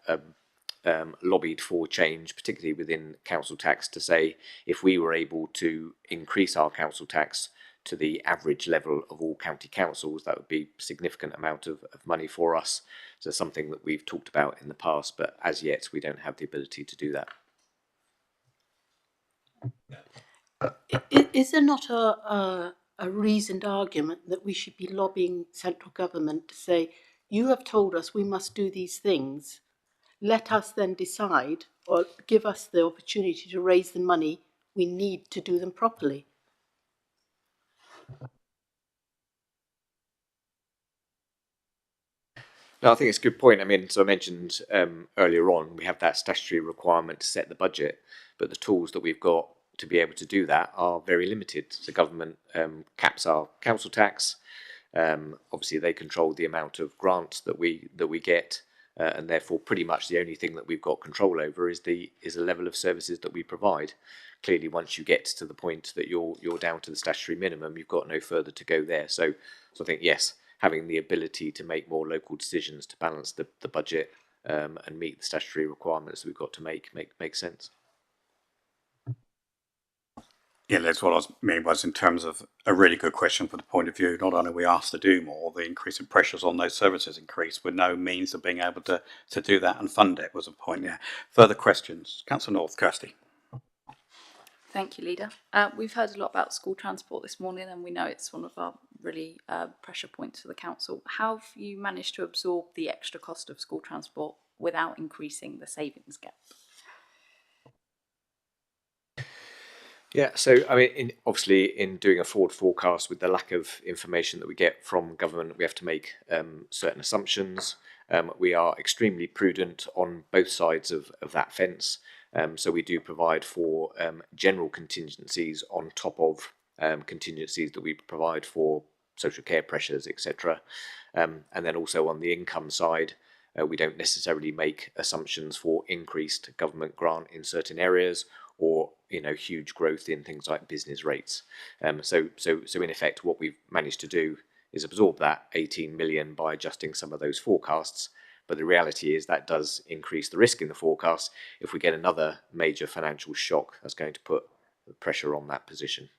lobbied for change, particularly within council tax, to say if we were able to increase our council tax to the average level of all county councils, that would be a significant amount of money for us. So something that we've talked about in the past, but as yet we don't have the ability to do that. Is there not a reasoned argument that we should be lobbying central government to say, you have told us we must do these things, let us then decide, or give us the opportunity to raise the money we need to do them properly? No, I think it's a good point. I mean, so I mentioned earlier on, we have that statutory requirement to set the budget, but the tools that we've got to be able to do that are very limited. The government caps our council tax. Obviously, they control the amount of grants that we get, and therefore, pretty much the only thing that we've got control over is the level of services that we provide. Clearly, once you get to the point that you're down to the statutory minimum, you've got no further to go there. So I think yes, having the ability to make more local decisions to balance the budget and meet the statutory requirements that we've got to make sense. Yeah, that's what I mean was in terms of a really good question from the point of view, not only are we asked to do more, the increase in pressures on those services increase with no means of being able to do that and fund it was a point, yeah. Further questions? Councillor North, Kirsty. Thank you, Leader. We've heard a lot about school transport this morning, and we know it's one of our really pressure points for the council. How have you managed to absorb the extra cost of school transport without increasing the savings gap? Yeah, so I mean, obviously, in doing a forward forecast with the lack of information that we get from government, we have to make certain assumptions. We are extremely prudent on both sides of that fence. So we do provide for general contingencies on top of contingencies that we provide for social care pressures, etc. And then also on the income side, we don't necessarily make assumptions for increased government grant in certain areas or huge growth in things like business rates. So in effect, what we've managed to do is absorb that 18 million by adjusting some of those forecasts. But the reality is that does increase the risk in the forecast. If we get another major financial shock, that's going to put pressure on that position.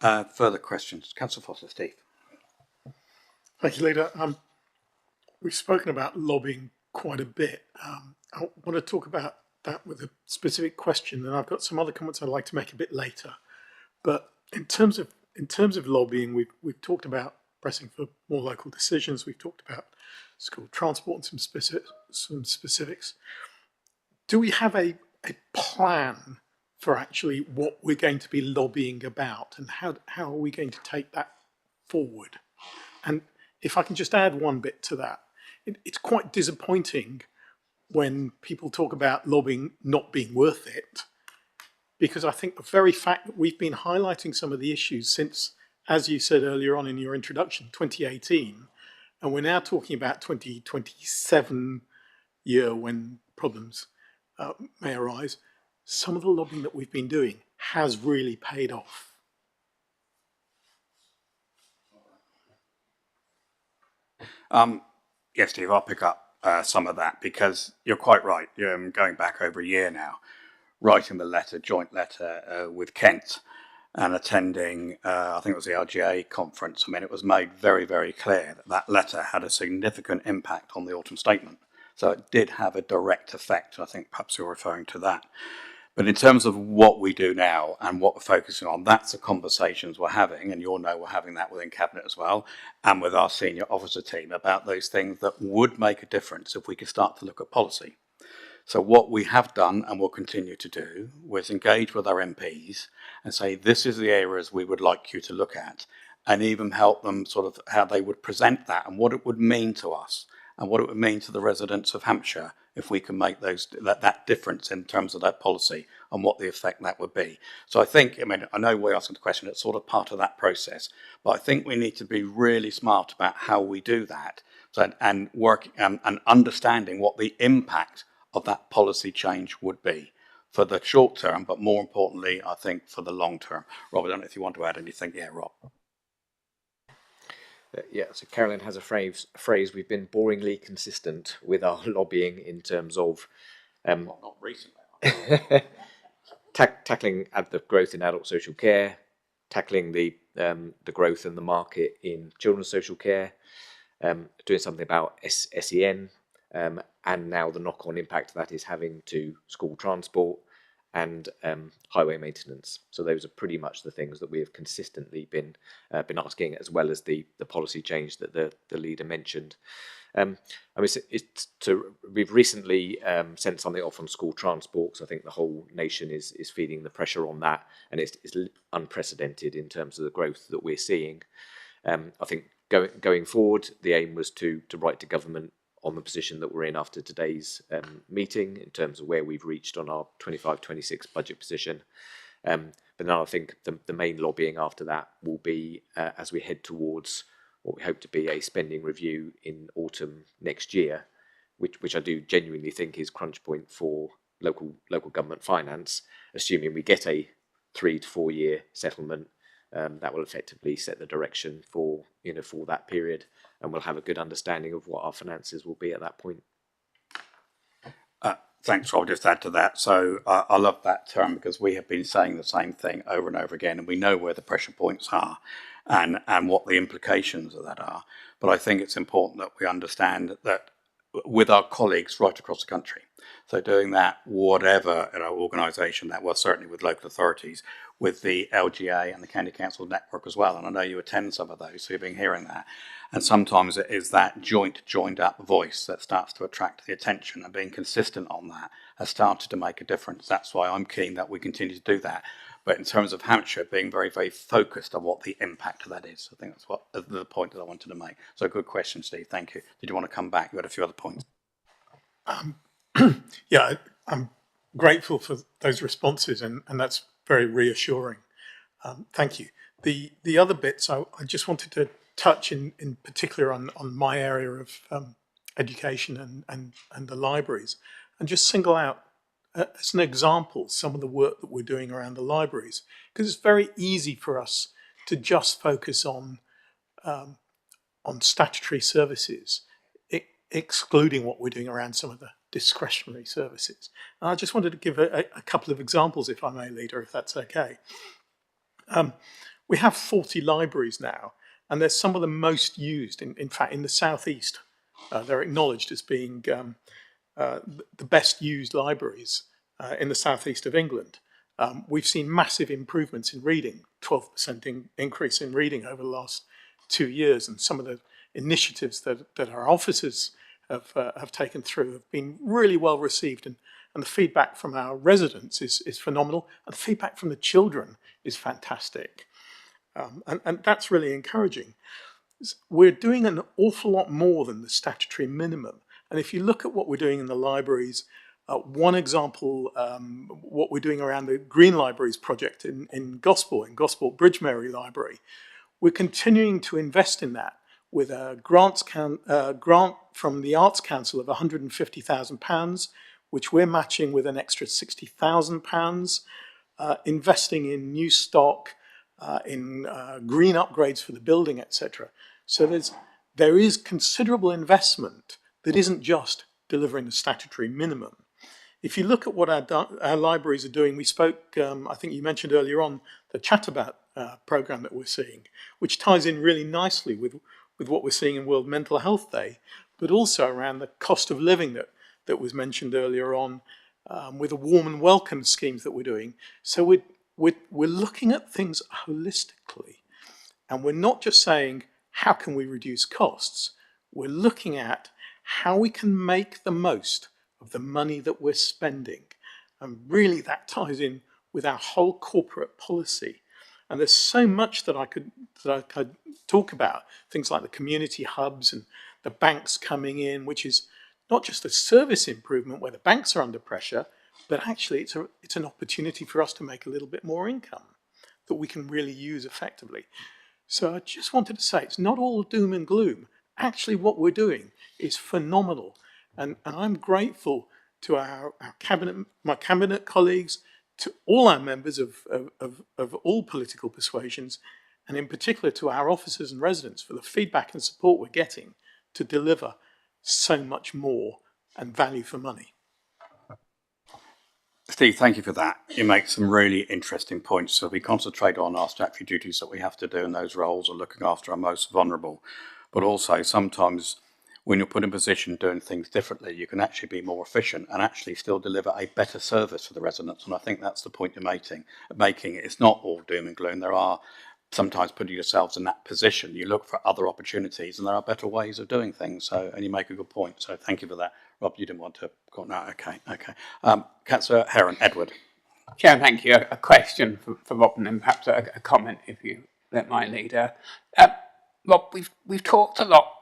Further questions? Councillor Foster, Steve. Thank you, Leader. We've spoken about lobbying quite a bit. I want to talk about that with a specific question, and I've got some other comments I'd like to make a bit later. But in terms of lobbying, we've talked about pressing for more local decisions. We've talked about school transport and some specifics. Do we have a plan for actually what we're going to be lobbying about, and how are we going to take that forward? And if I can just add one bit to that, it's quite disappointing when people talk about lobbying not being worth it, because I think the very fact that we've been highlighting some of the issues since, as you said earlier on in your introduction, 2018, and we're now talking about 2027 year when problems may arise, some of the lobbying that we've been doing has really paid off. Yes, Steve, I'll pick up some of that, because you're quite right. Going back over a year now, writing the letter, joint letter with Kent, and attending, I think it was the LGA conference. I mean, it was made very, very clear that that letter had a significant impact on the autumn statement. So it did have a direct effect. I think perhaps you're referring to that. But in terms of what we do now and what we're focusing on, that's the conversations we're having, and you'll know we're having that within Cabinet as well, and with our senior officer team about those things that would make a difference if we could start to look at policy. So what we have done and will continue to do was engage with our MPs and say, this is the areas we would like you to look at, and even help them sort of how they would present that and what it would mean to us and what it would mean to the residents of Hampshire if we can make that difference in terms of that policy and what the effect that would be. So I think, I mean, I know we're asking the question, it's sort of part of that process, but I think we need to be really smart about how we do that, and work and understanding what the impact of that policy change would be for the short term, but more importantly, I think for the long term. Rob, I don't know if you want to add anything. Yeah, Rob. Yeah, so Carolyn has a phrase, we've been boringly consistent with our lobbying in terms of not recently. tackling the growth in adult social care, tackling the growth in the market in children's social care, doing something about SEN, and now the knock-on impact that is having to school transport and highway maintenance. So those are pretty much the things that we have consistently been asking, as well as the policy change that the leader mentioned. I mean, we've recently sent something off on school transport. So I think the whole nation is feeling the pressure on that, and it's unprecedented in terms of the growth that we're seeing. I think going forward, the aim was to write to government on the position that we're in after today's meeting in terms of where we've reached on our 25-26 budget position. But now I think the main lobbying after that will be as we head towards what we hope to be a spending review in autumn next year, which I do genuinely think is crunch point for local government finance, assuming we get a 3 to 4 year settlement. That will effectively set the direction for that period, and we'll have a good understanding of what our finances will be at that point. Thanks, Rob. Just add to that. So I love that term, because we have been saying the same thing over and over again, and we know where the pressure points are and what the implications of that are. But I think it's important that we understand that with our colleagues right across the country. So doing that, whatever organisation that was, certainly with local authorities, with the LGA and the County Council Network as well. And I know you attend some of those, so you've been hearing that. And sometimes it is that joined up voice that starts to attract the attention, and being consistent on that has started to make a difference. That's why I'm keen that we continue to do that. But in terms of Hampshire, being very, very focused on what the impact of that is. I think that's the point that I wanted to make. So good question, Steve. Thank you. Did you want to come back? You had a few other points. Yeah, I'm grateful for those responses, and that's very reassuring. Thank you. The other bits I just wanted to touch in particular on my area of education and the libraries, and just single out as an example some of the work that we're doing around the libraries, because it's very easy for us to just focus on statutory services, excluding what we're doing around some of the discretionary services. And I just wanted to give a couple of examples, if I may, Leader, if that's okay. We have 40 libraries now, and they're some of the most used. In fact, in the southeast, they're acknowledged as being the best used libraries in the southeast of England. We've seen massive improvements in reading, 12% increase in reading over the last 2 years, and some of the initiatives that our officers have taken through have been really well received, and the feedback from our residents is phenomenal, and the feedback from the children is fantastic. And that's really encouraging. We're doing an awful lot more than the statutory minimum. And if you look at what we're doing in the libraries, one example, what we're doing around the Green Libraries project in Gosport Bridge Mary Library, we're continuing to invest in that with a grant from the Arts Council of £150,000, which we're matching with an extra £60,000, investing in new stock, in green upgrades for the building, etc. So there is considerable investment that isn't just delivering the statutory minimum. If you look at what our libraries are doing, we spoke, I think you mentioned earlier on, the Chatabat programme that we're seeing, which ties in really nicely with what we're seeing in World Mental Health Day, but also around the cost of living that was mentioned earlier on, with the warm and welcome schemes that we're doing. So we're looking at things holistically, and we're not just saying, how can we reduce costs? We're looking at how we can make the most of the money that we're spending. And really that ties in with our whole corporate policy. And there's so much that I could talk about, things like the community hubs and the banks coming in, which is not just a service improvement where the banks are under pressure, but actually it's an opportunity for us to make a little bit more income that we can really use effectively. So I just wanted to say, it's not all doom and gloom. Actually, what we're doing is phenomenal. And I'm grateful to my cabinet colleagues, to all our members of all political persuasions, and in particular to our officers and residents for the feedback and support we're getting to deliver so much more and value for money. Steve, thank you for that. You make some really interesting points. So we concentrate on our statutory duties that we have to do in those roles of looking after our most vulnerable. But also sometimes when you're put in a position doing things differently, you can actually be more efficient and actually still deliver a better service for the residents. And I think that's the point you're making. It's not all doom and gloom. There are sometimes putting yourselves in that position. You look for other opportunities and there are better ways of doing things. So, and you make a good point. So thank you for that. Rob, you didn't want to go on that. Okay. Councillor Heron, Edward. Chair, thank you. A question for Rob and then perhaps a comment, if you don't mind, Leader. Rob, we've talked a lot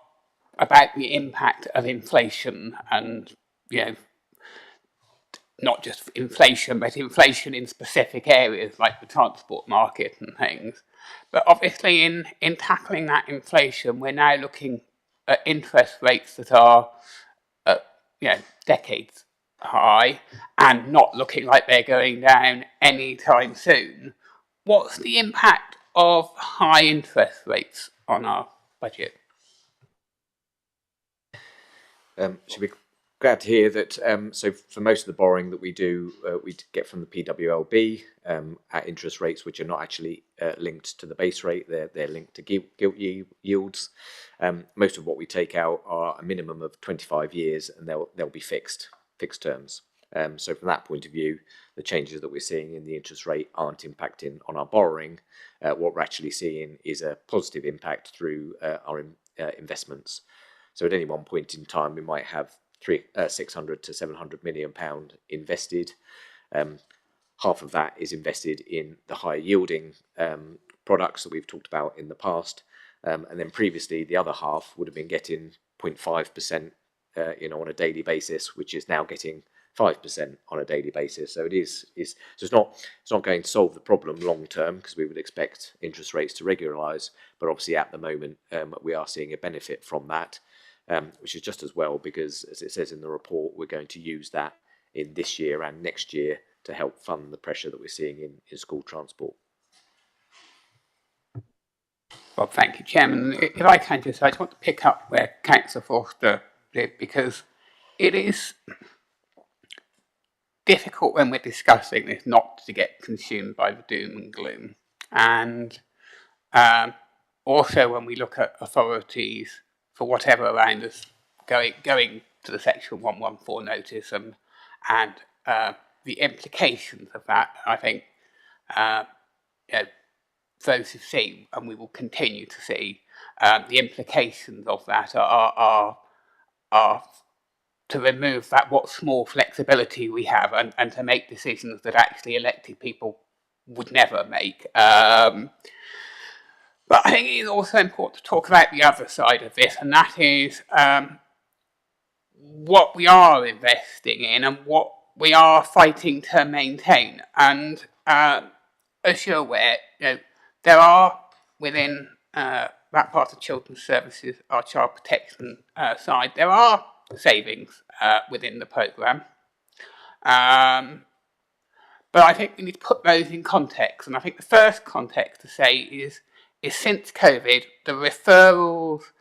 about the impact of inflation and, not just inflation, but inflation in specific areas like the transport market and things. But obviously in tackling that inflation, we're now looking at interest rates that are, decades high and not looking like they're going down anytime soon. What's the impact of high interest rates on our budget? Should be glad to hear that. So for most of the borrowing that we do, we get from the PWLB at interest rates which are not actually linked to the base rate. They're linked to gilt yields. Most of what we take out are a minimum of 25 years, and they'll be fixed terms. So from that point of view, the changes that we're seeing in the interest rate aren't impacting on our borrowing. What we're actually seeing is a positive impact through our investments. So at any one point in time, we might have 600 to 700 million pound invested. Half of that is invested in the high yielding products that we've talked about in the past. And then previously, the other half would have been getting 0.5%, on a daily basis, which is now getting 5% on a daily basis. So so it's not going to solve the problem long term, because we would expect interest rates to regularise. But obviously at the moment we are seeing a benefit from that, which is just as well, because as it says in the report, we're going to use that in this year and next year to help fund the pressure that we're seeing in school transport. Well, thank you, Chairman. If I can just want to pick up where Councillor Foster did, because it is difficult when we're discussing this not to get consumed by the doom and gloom. And also when we look at authorities, for whatever around us, going to the Section 114 notice and the implications of that, I think those who see, and we will continue to see, the implications of that are to remove that what small flexibility we have, and to make decisions that actually elected people would never make. But I think it is also important to talk about the other side of this, and that is what we are investing in and what we are fighting to maintain. And as you're aware, there are within that part of children's services, our child protection side, there are savings within the programme. But I think we need to put those in context. And I think the first context to say is since COVID, the referrals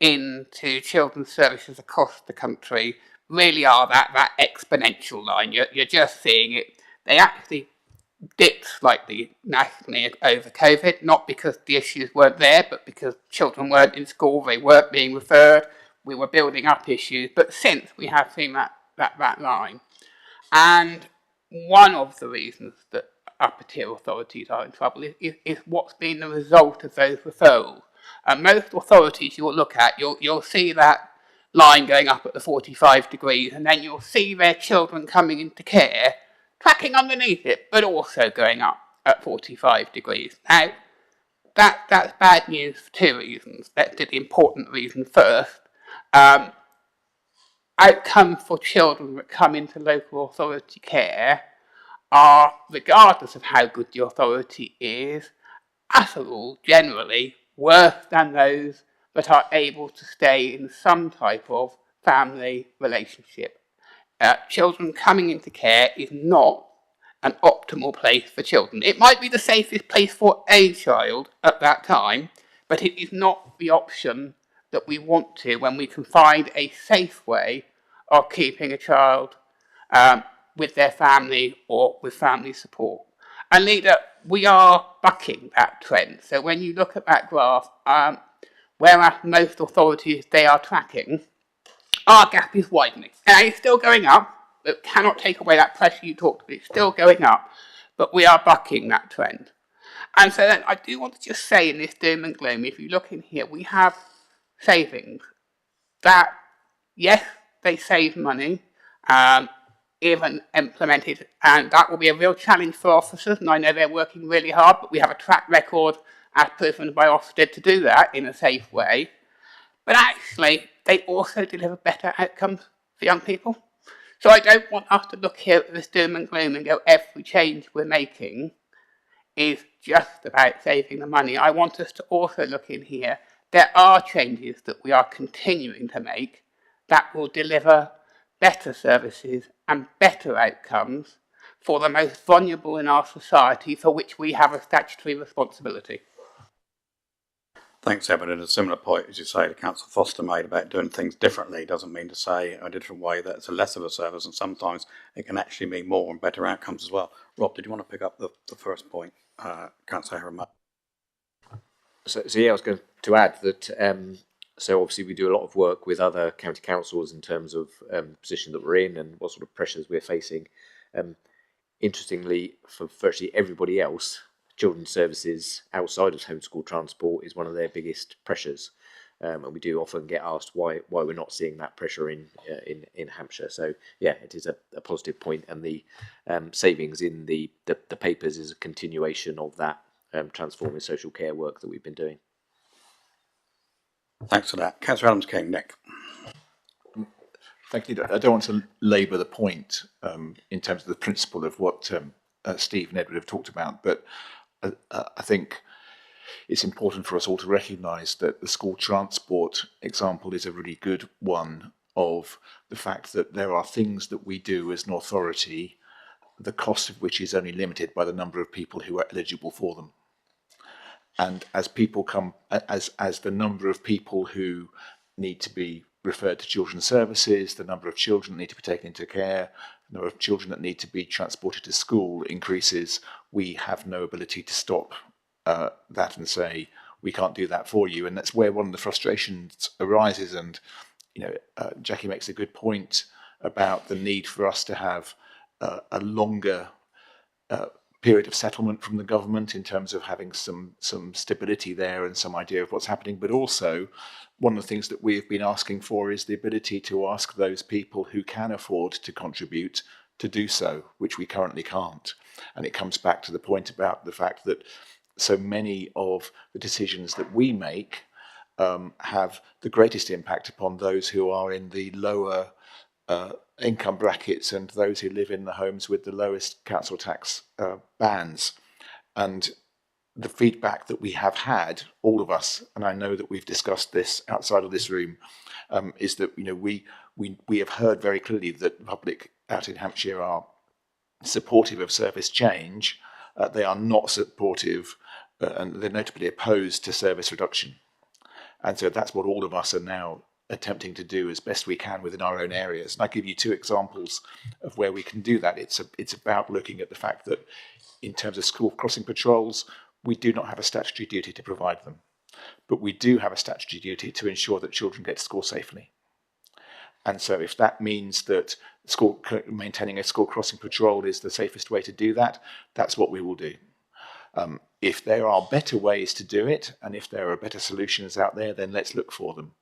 into children's services across the country really are that exponential line. You're just seeing it. They actually dipped slightly nationally over COVID, not because the issues weren't there, but because children weren't in school, they weren't being referred, we were building up issues. But since, we have seen that line. And one of the reasons that upper tier authorities are in trouble is what's been the result of those referrals. Most authorities you'll look at, you'll see that line going up at the 45 degrees, and then you'll see their children coming into care tracking underneath it, but also going up at 45 degrees. Now, that's bad news for two reasons. Let's do the important reason first. Outcomes for children that come into local authority care are, regardless of how good the authority is, as a rule, generally, worse than those that are able to stay in some type of family relationship. Children coming into care is not an optimal place for children. It might be the safest place for a child at that time, but it is not the option that we want to when we can find a safe way of keeping a child with their family or with family support. And Leader, we are bucking that trend. So when you look at that graph, whereas most authorities they are tracking, our gap is widening. And it's still going up. It cannot take away that pressure you talked about. It's still going up, but we are bucking that trend. And so then I do want to just say in this doom and gloom, if you look in here, we have savings that, yes, they save money, even implemented, and that will be a real challenge for officers, and I know they're working really hard, but we have a track record as proven by Ofsted to do that in a safe way. But actually, they also deliver better outcomes for young people. So I don't want us to look here at this doom and gloom and go, every change we're making is just about saving the money. I want us to also look in here. There are changes that we are continuing to make that will deliver better services and better outcomes for the most vulnerable in our society, for which we have a statutory responsibility. Thanks, Evan. And a similar point, as you say, that Councillor Foster made about doing things differently doesn't mean to say in a different way that it's a less of a service, and sometimes it can actually mean more and better outcomes as well. Rob, did you want to pick up the first point, Councillor Herron? So yeah, I was going to add that, so obviously we do a lot of work with other county councils in terms of the position that we're in and what sort of pressures we're facing. Interestingly, for virtually everybody else, children's services outside of homeschool transport is one of their biggest pressures, and we do often get asked why we're not seeing that pressure in Hampshire. So yeah, it is a positive point, and the savings in the papers is a continuation of that transforming social care work that we've been doing. Thanks for that. Councillor Adams-King, Nick. Thank you. I don't want to labour the point in terms of the principle of what Steve and Edward have talked about, but I think it's important for us all to recognise that the school transport example is a really good one of the fact that there are things that we do as an authority, the cost of which is only limited by the number of people who are eligible for them. And as people come, as the number of people who need to be referred to children's services, the number of children that need to be taken into care, the number of children that need to be transported to school increases, we have no ability to stop that and say, we can't do that for you. And that's where one of the frustrations arises. And, Jackie makes a good point about the need for us to have a longer period of settlement from the government in terms of having some stability there and some idea of what's happening. But also, one of the things that we have been asking for is the ability to ask those people who can afford to contribute to do so, which we currently can't. And it comes back to the point about the fact that so many of the decisions that we make have the greatest impact upon those who are in the lower income brackets and those who live in the homes with the lowest council tax bands. And the feedback that we have had, all of us, and I know that we've discussed this outside of this room, is that we have heard very clearly that the public out in Hampshire are supportive of service change. They are not supportive, and they're notably opposed to service reduction. And so that's what all of us are now attempting to do as best we can within our own areas. And I'll give you two examples of where we can do that. It's about looking at the fact that in terms of school crossing patrols, we do not have a statutory duty to provide them, but we do have a statutory duty to ensure that children get to school safely. And so if that means that maintaining a school crossing patrol is the safest way to do that, that's what we will do. If there are better ways to do it, and if there are better solutions out there, then let's look for them.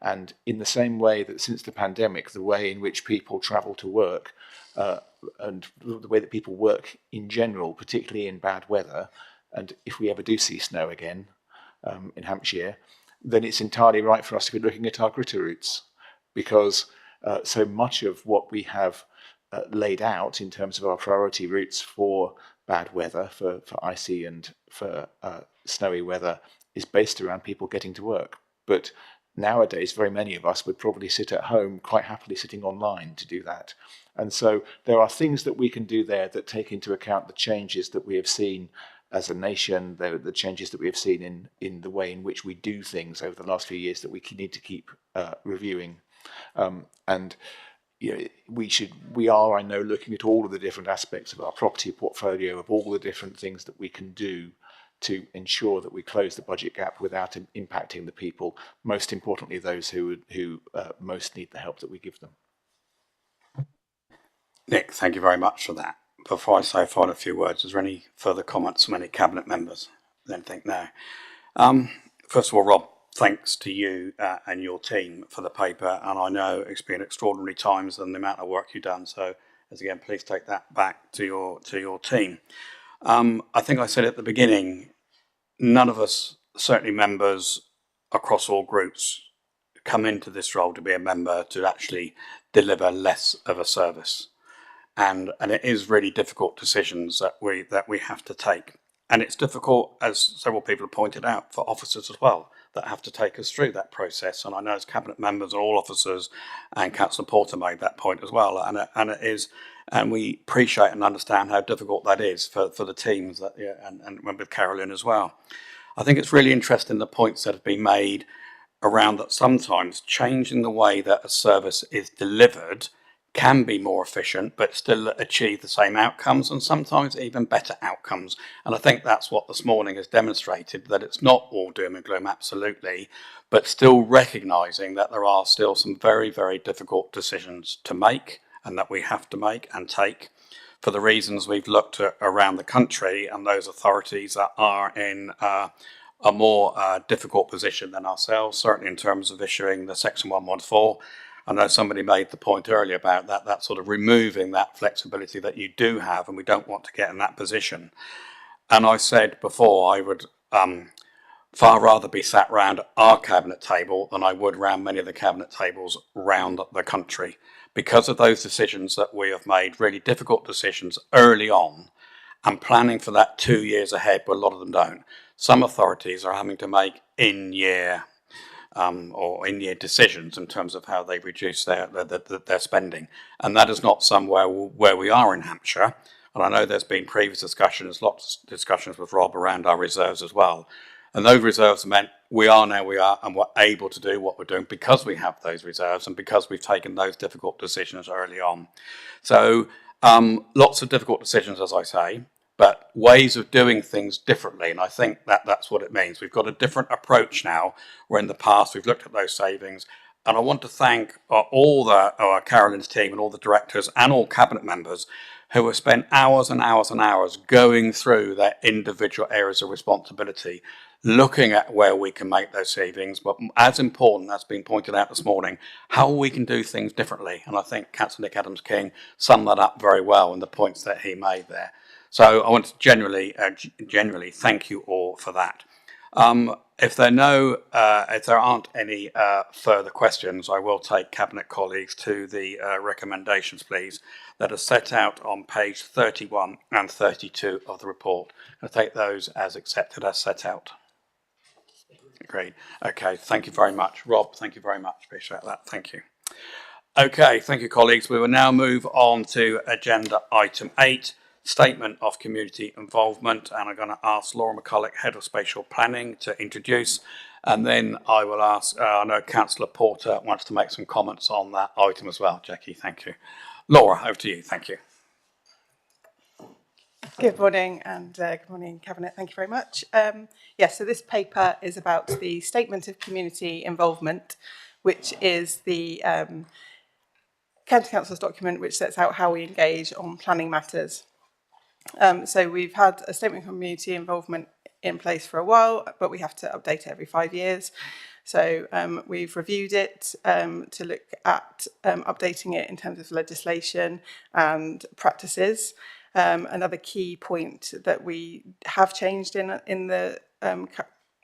And in the same way that since the pandemic, the way in which people travel to work and the way that people work in general, particularly in bad weather, and if we ever do see snow again in Hampshire, then it's entirely right for us to be looking at our gritter routes, because so much of what we have laid out in terms of our priority routes for bad weather, for icy and for snowy weather, is based around people getting to work. But nowadays, very many of us would probably sit at home quite happily sitting online to do that. And so there are things that we can do there that take into account the changes that we have seen as a nation, the changes that we have seen in the way in which we do things over the last few years that we need to keep reviewing. And we are, I know, looking at all of the different aspects of our property portfolio, of all the different things that we can do to ensure that we close the budget gap without impacting the people, most importantly those who most need the help that we give them. Nick, thank you very much for that. Before I say a few words, is there any further comments from any cabinet members? Anything now? First of all, Rob, thanks to you and your team for the paper, and I know it's been extraordinary times and the amount of work you've done. So, as again, please take that back to your team. I think I said at the beginning, none of us, certainly members across all groups, come into this role to be a member to actually deliver less of a service, and it is really difficult decisions that we have to take, and it's difficult, as several people have pointed out, for officers as well that have to take us through that process. And I know as cabinet members and all officers, and Councillor Porter made that point as well, and it is, and we appreciate and understand how difficult that is for the teams that, and with Carolyn as well. I think it's really interesting the points that have been made around that sometimes changing the way that a service is delivered can be more efficient, but still achieve the same outcomes and sometimes even better outcomes. And I think that's what this morning has demonstrated, that it's not all doom and gloom, absolutely, but still recognising that there are still some very, very difficult decisions to make and that we have to make and take for the reasons we've looked at around the country, and those authorities that are in a more difficult position than ourselves, certainly in terms of issuing the Section 114. I know somebody made the point earlier about that sort of removing that flexibility that you do have, and we don't want to get in that position. And I said before, I would far rather be sat round our cabinet table than I would round many of the cabinet tables round the country. because of those decisions that we have made, really difficult decisions early on, and planning for that 2 years ahead, but a lot of them don't. Some authorities are having to make in-year decisions in terms of how they reduce their spending, and that is not somewhere where we are in Hampshire. And I know there's been previous discussions, lots of discussions with Rob around our reserves as well. And those reserves meant we are now we are, and we're able to do what we're doing because we have those reserves and because we've taken those difficult decisions early on. So lots of difficult decisions, as I say, but ways of doing things differently. And I think that's what it means. We've got a different approach now, where in the past we've looked at those savings. And I want to thank all our Carolyn's team and all the directors and all cabinet members who have spent hours and hours and hours going through their individual areas of responsibility, looking at where we can make those savings, but as important, as been pointed out this morning, how we can do things differently. And I think Councillor Nick Adams-King summed that up very well in the points that he made there. So I want to genuinely thank you all for that. If there aren't any further questions, I will take Cabinet colleagues to the recommendations, please, that are set out on page 31 and 32 of the report. I'll take those as accepted as set out. Great. Okay, thank you very much. Rob, thank you very much. Appreciate that. Thank you. Okay, thank you, colleagues. We will now move on to agenda item 8, Statement of Community Involvement, and I'm going to ask Laura McCulloch, Head of Spatial Planning, to introduce, and then I will ask, I know Councillor Porter wants to make some comments on that item as well. Jackie, thank you. Laura, over to you. Thank you. Good morning, and good morning, Cabinet. Thank you very much. So this paper is about the Statement of Community Involvement, which is the County Council's document which sets out how we engage on planning matters. So we've had a Statement of Community Involvement in place for a while, but we have to update it every 5 years. So we've reviewed it to look at updating it in terms of legislation and practices. Another key point that we have changed in the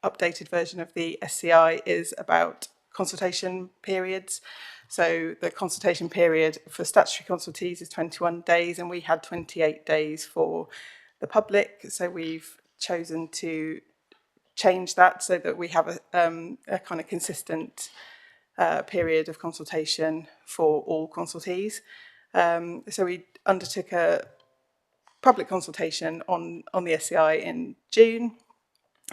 updated version of the SCI is about consultation periods. So the consultation period for statutory consultees is 21 days, and we had 28 days for the public. So we've chosen to change that so that we have a kind of consistent period of consultation for all consultees. So we undertook a public consultation on the SCI in June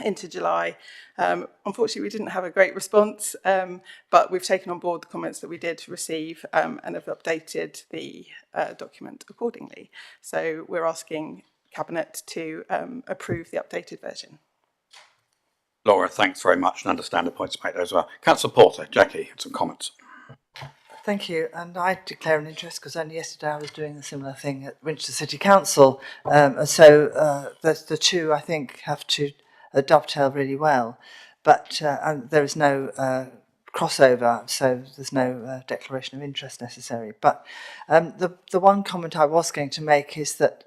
into July. Unfortunately, we didn't have a great response, but we've taken on board the comments that we did receive and have updated the document accordingly. So we're asking Cabinet to approve the updated version. Laura, thanks very much, and understand the points made as well. Councillor Porter, Jackie, some comments. Thank you, and I declare an interest because only yesterday I was doing a similar thing at Winchester City Council. So the two, I think, have to dovetail really well, but there is no crossover, so there's no declaration of interest necessary. But the one comment I was going to make is that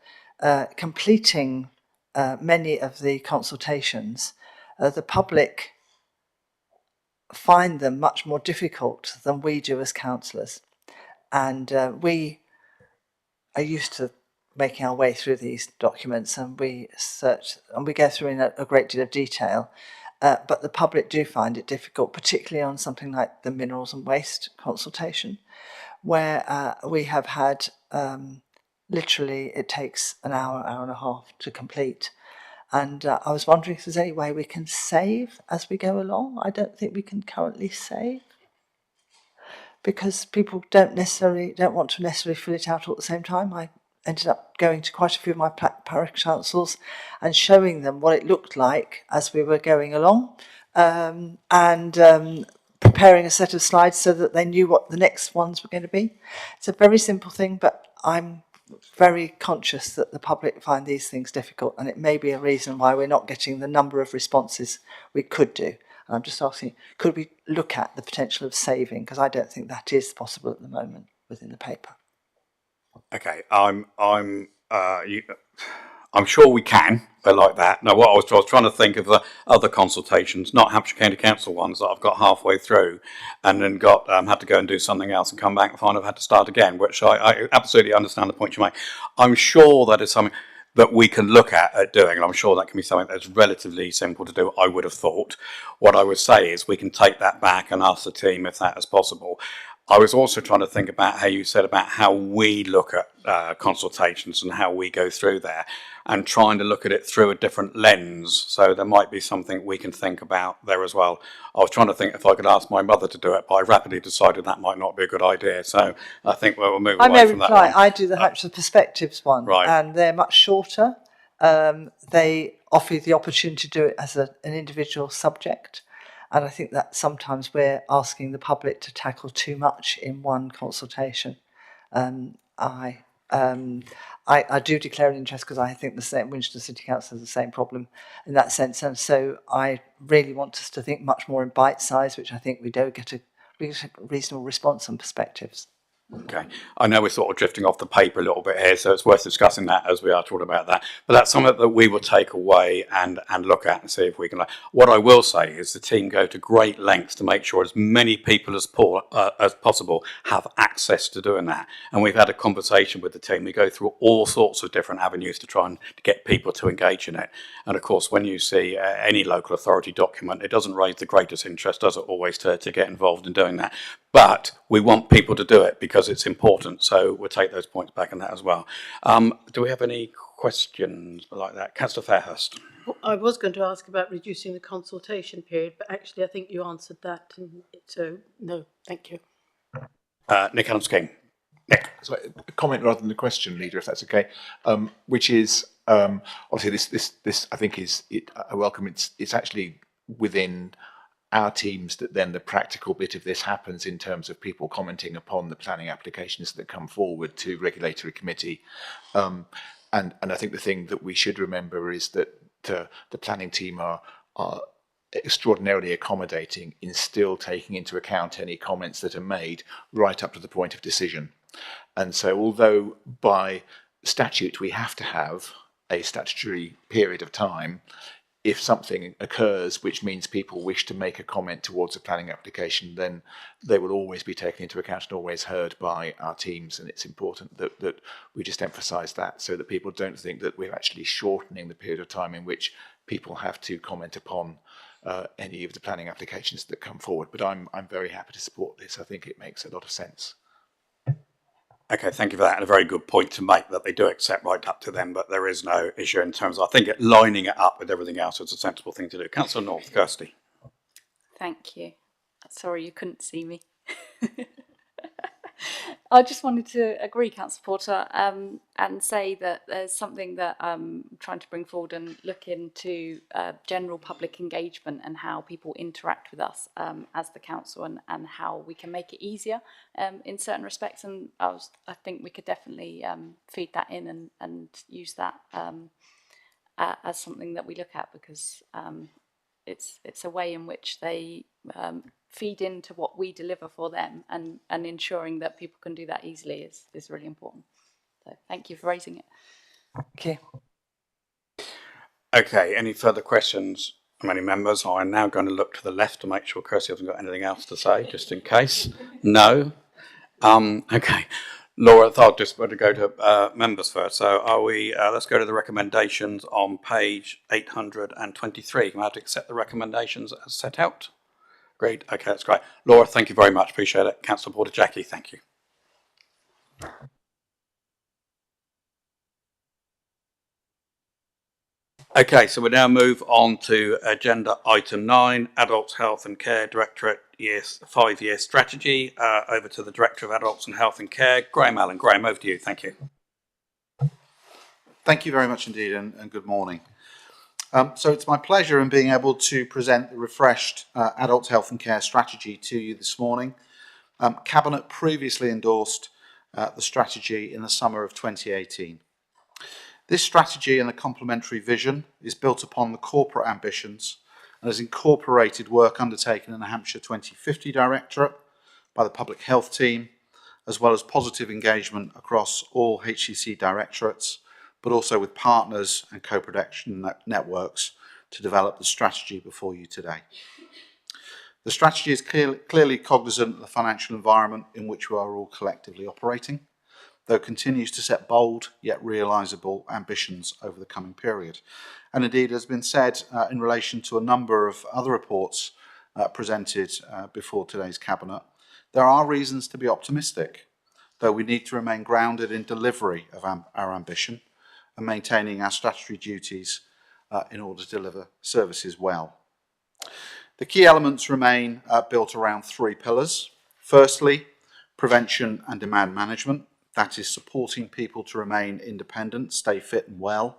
completing many of the consultations, the public find them much more difficult than we do as councillors. And we are used to making our way through these documents, and we search and we go through in a great deal of detail. But the public do find it difficult, particularly on something like the minerals and waste consultation, where we have had literally it takes an hour, hour and a half to complete. And I was wondering if there's any way we can save as we go along. I don't think we can currently save because people don't want to necessarily fill it out all at the same time. I ended up going to quite a few of my parish councils and showing them what it looked like as we were going along, and preparing a set of slides so that they knew what the next ones were going to be. It's a very simple thing, but I'm very conscious that the public find these things difficult, and it may be a reason why we're not getting the number of responses we could do. And I'm just asking, could we look at the potential of saving? Because I don't think that is possible at the moment within the paper. Okay, I'm sure we can. They're like that. Now, what I was trying to think of the other consultations, not Hampshire County Council ones that I've got halfway through, and then got had to go and do something else and come back and find I've had to start again. Which I absolutely understand the point you make. I'm sure that is something that we can look at doing, and I'm sure that can be something that's relatively simple to do. I would have thought. What I would say is we can take that back and ask the team if that is possible. I was also trying to think about how you said about how we look at consultations and how we go through there, and trying to look at it through a different lens. So there might be something we can think about there as well. I was trying to think if I could ask my mother to do it, but I rapidly decided that might not be a good idea. So I think we'll move away from that one. I do the Hampshire Perspectives one, Right. and they're much shorter. They offer you the opportunity to do it as an individual subject. And I think that sometimes we're asking the public to tackle too much in one consultation. I do declare an interest because I think the same Winchester City Council has the same problem in that sense. And so I really want us to think much more in bite size, which I think we do get a reasonable response on perspectives. Okay, I know we're sort of drifting off the paper a little bit here, so it's worth discussing that as we are talking about that. But that's something that we will take away and look at and see if we can. What I will say is the team go to great lengths to make sure as many people as possible have access to doing that. And we've had a conversation with the team. We go through all sorts of different avenues to try and get people to engage in it. And of course, when you see any local authority document, it doesn't raise the greatest interest, does it always, to get involved in doing that. But we want people to do it because it's important. So we'll take those points back on that as well. Do we have any questions like that? Councillor Fairhurst. I was going to ask about reducing the consultation period, but actually I think you answered that. So no, thank you. Nick Adams-King. Nick. So a comment rather than a question, Leader, if that's okay. Which is obviously this I think is I welcome. It's actually within our teams that then the practical bit of this happens in terms of people commenting upon the planning applications that come forward to regulatory committee. And I think the thing that we should remember is that the planning team are extraordinarily accommodating in still taking into account any comments that are made right up to the point of decision. And so although by statute we have to have a statutory period of time, if something occurs which means people wish to make a comment towards a planning application, then they will always be taken into account and always heard by our teams. And it's important that we just emphasise that so that people don't think that we're actually shortening the period of time in which people have to comment upon any of the planning applications that come forward. But I'm very happy to support this. I think it makes a lot of sense. Okay, thank you for that. And a very good point to make, that they do accept right up to them, but there is no issue in terms of, I think, lining it up with everything else is a sensible thing to do. Councillor North, Kirsty. Thank you. Sorry you couldn't see me. I just wanted to agree, Councillor Porter, and say that there's something that I'm trying to bring forward and look into general public engagement and how people interact with us as the council, and how we can make it easier in certain respects. And I think we could definitely feed that in and use that as something that we look at, because it's a way in which they feed into what we deliver for them, and ensuring that people can do that easily is really important. So thank you for raising it. Okay. Okay, any further questions from any members? I'm now going to look to the left to make sure Kirsty hasn't got anything else to say, just in case. No? Okay. Laura, I'll just want to go to members first. So are we, let's go to the recommendations on page 823. Can I have to accept the recommendations as set out? Great. Okay, that's great. Laura, thank you very much. Appreciate it. Councillor Porter, Jackie, thank you. Okay, so we now move on to agenda item 9, Adults Health and Care Directorate 5-year strategy. Over to the Director of Adults and Health and Care, Graham Allen. Graham, over to you. Thank you. Thank you very much indeed, and good morning. So it's my pleasure in being able to present the refreshed Adult Health and Care strategy to you this morning. Cabinet previously endorsed the strategy in the summer of 2018. This strategy and a complementary vision is built upon the corporate ambitions and has incorporated work undertaken in the Hampshire 2050 Directorate by the Public Health Team, as well as positive engagement across all HCC directorates, but also with partners and co-production networks to develop the strategy before you today. The strategy is clearly cognizant of the financial environment in which we are all collectively operating, though continues to set bold yet realisable ambitions over the coming period. And indeed, as has been said in relation to a number of other reports presented before today's Cabinet, there are reasons to be optimistic, though we need to remain grounded in delivery of our ambition and maintaining our statutory duties in order to deliver services well. The key elements remain built around three pillars. Firstly, prevention and demand management. That is supporting people to remain independent, stay fit and well,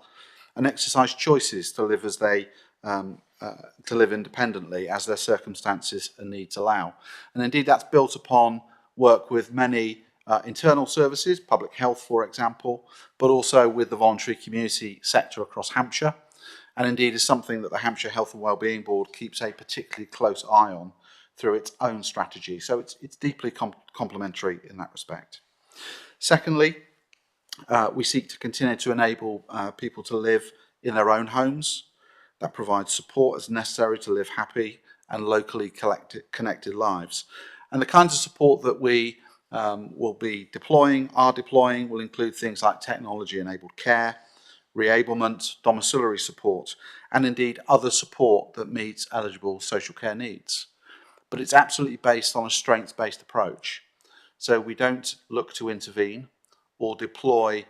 and exercise choices to live as they to live independently as their circumstances and needs allow. And indeed, that's built upon work with many internal services, public health, for example, but also with the voluntary community sector across Hampshire. And indeed is something that the Hampshire Health and Wellbeing Board keeps a particularly close eye on through its own strategy. So it's deeply complementary in that respect. Secondly, we seek to continue to enable people to live in their own homes. That provides support as necessary to live happy and locally connected lives. And the kinds of support that we will be deploying, will include things like technology-enabled care, reablement, domiciliary support, and indeed other support that meets eligible social care needs. But it's absolutely based on a strengths-based approach. So we don't look to intervene or deploy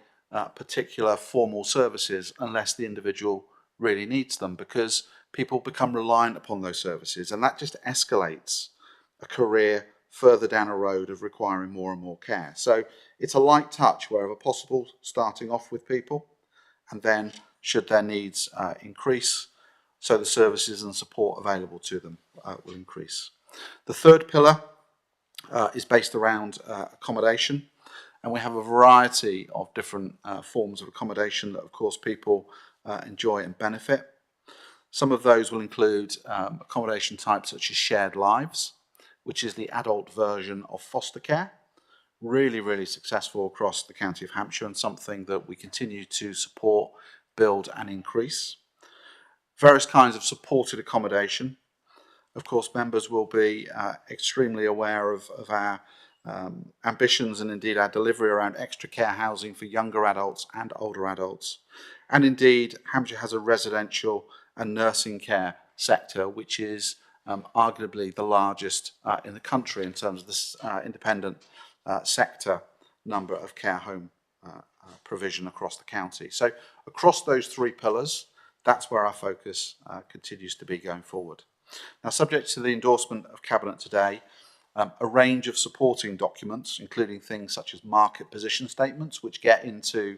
particular formal services unless the individual really needs them, because people become reliant upon those services, and that just escalates a career further down a road of requiring more and more care. So it's a light touch wherever possible, starting off with people, and then should their needs increase, so the services and support available to them will increase. The third pillar is based around accommodation, and we have a variety of different forms of accommodation that of course people enjoy and benefit. Some of those will include accommodation types such as shared lives, which is the adult version of foster care. Really successful across the county of Hampshire, and something that we continue to support, build and increase. Various kinds of supported accommodation. Of course, members will be extremely aware of our ambitions and indeed our delivery around extra care housing for younger adults and older adults. And indeed, Hampshire has a residential and nursing care sector, which is arguably the largest in the country in terms of this independent sector number of care home provision across the county. So across those three pillars, that's where our focus continues to be going forward. Now, subject to the endorsement of Cabinet today, a range of supporting documents, including things such as market position statements, which get into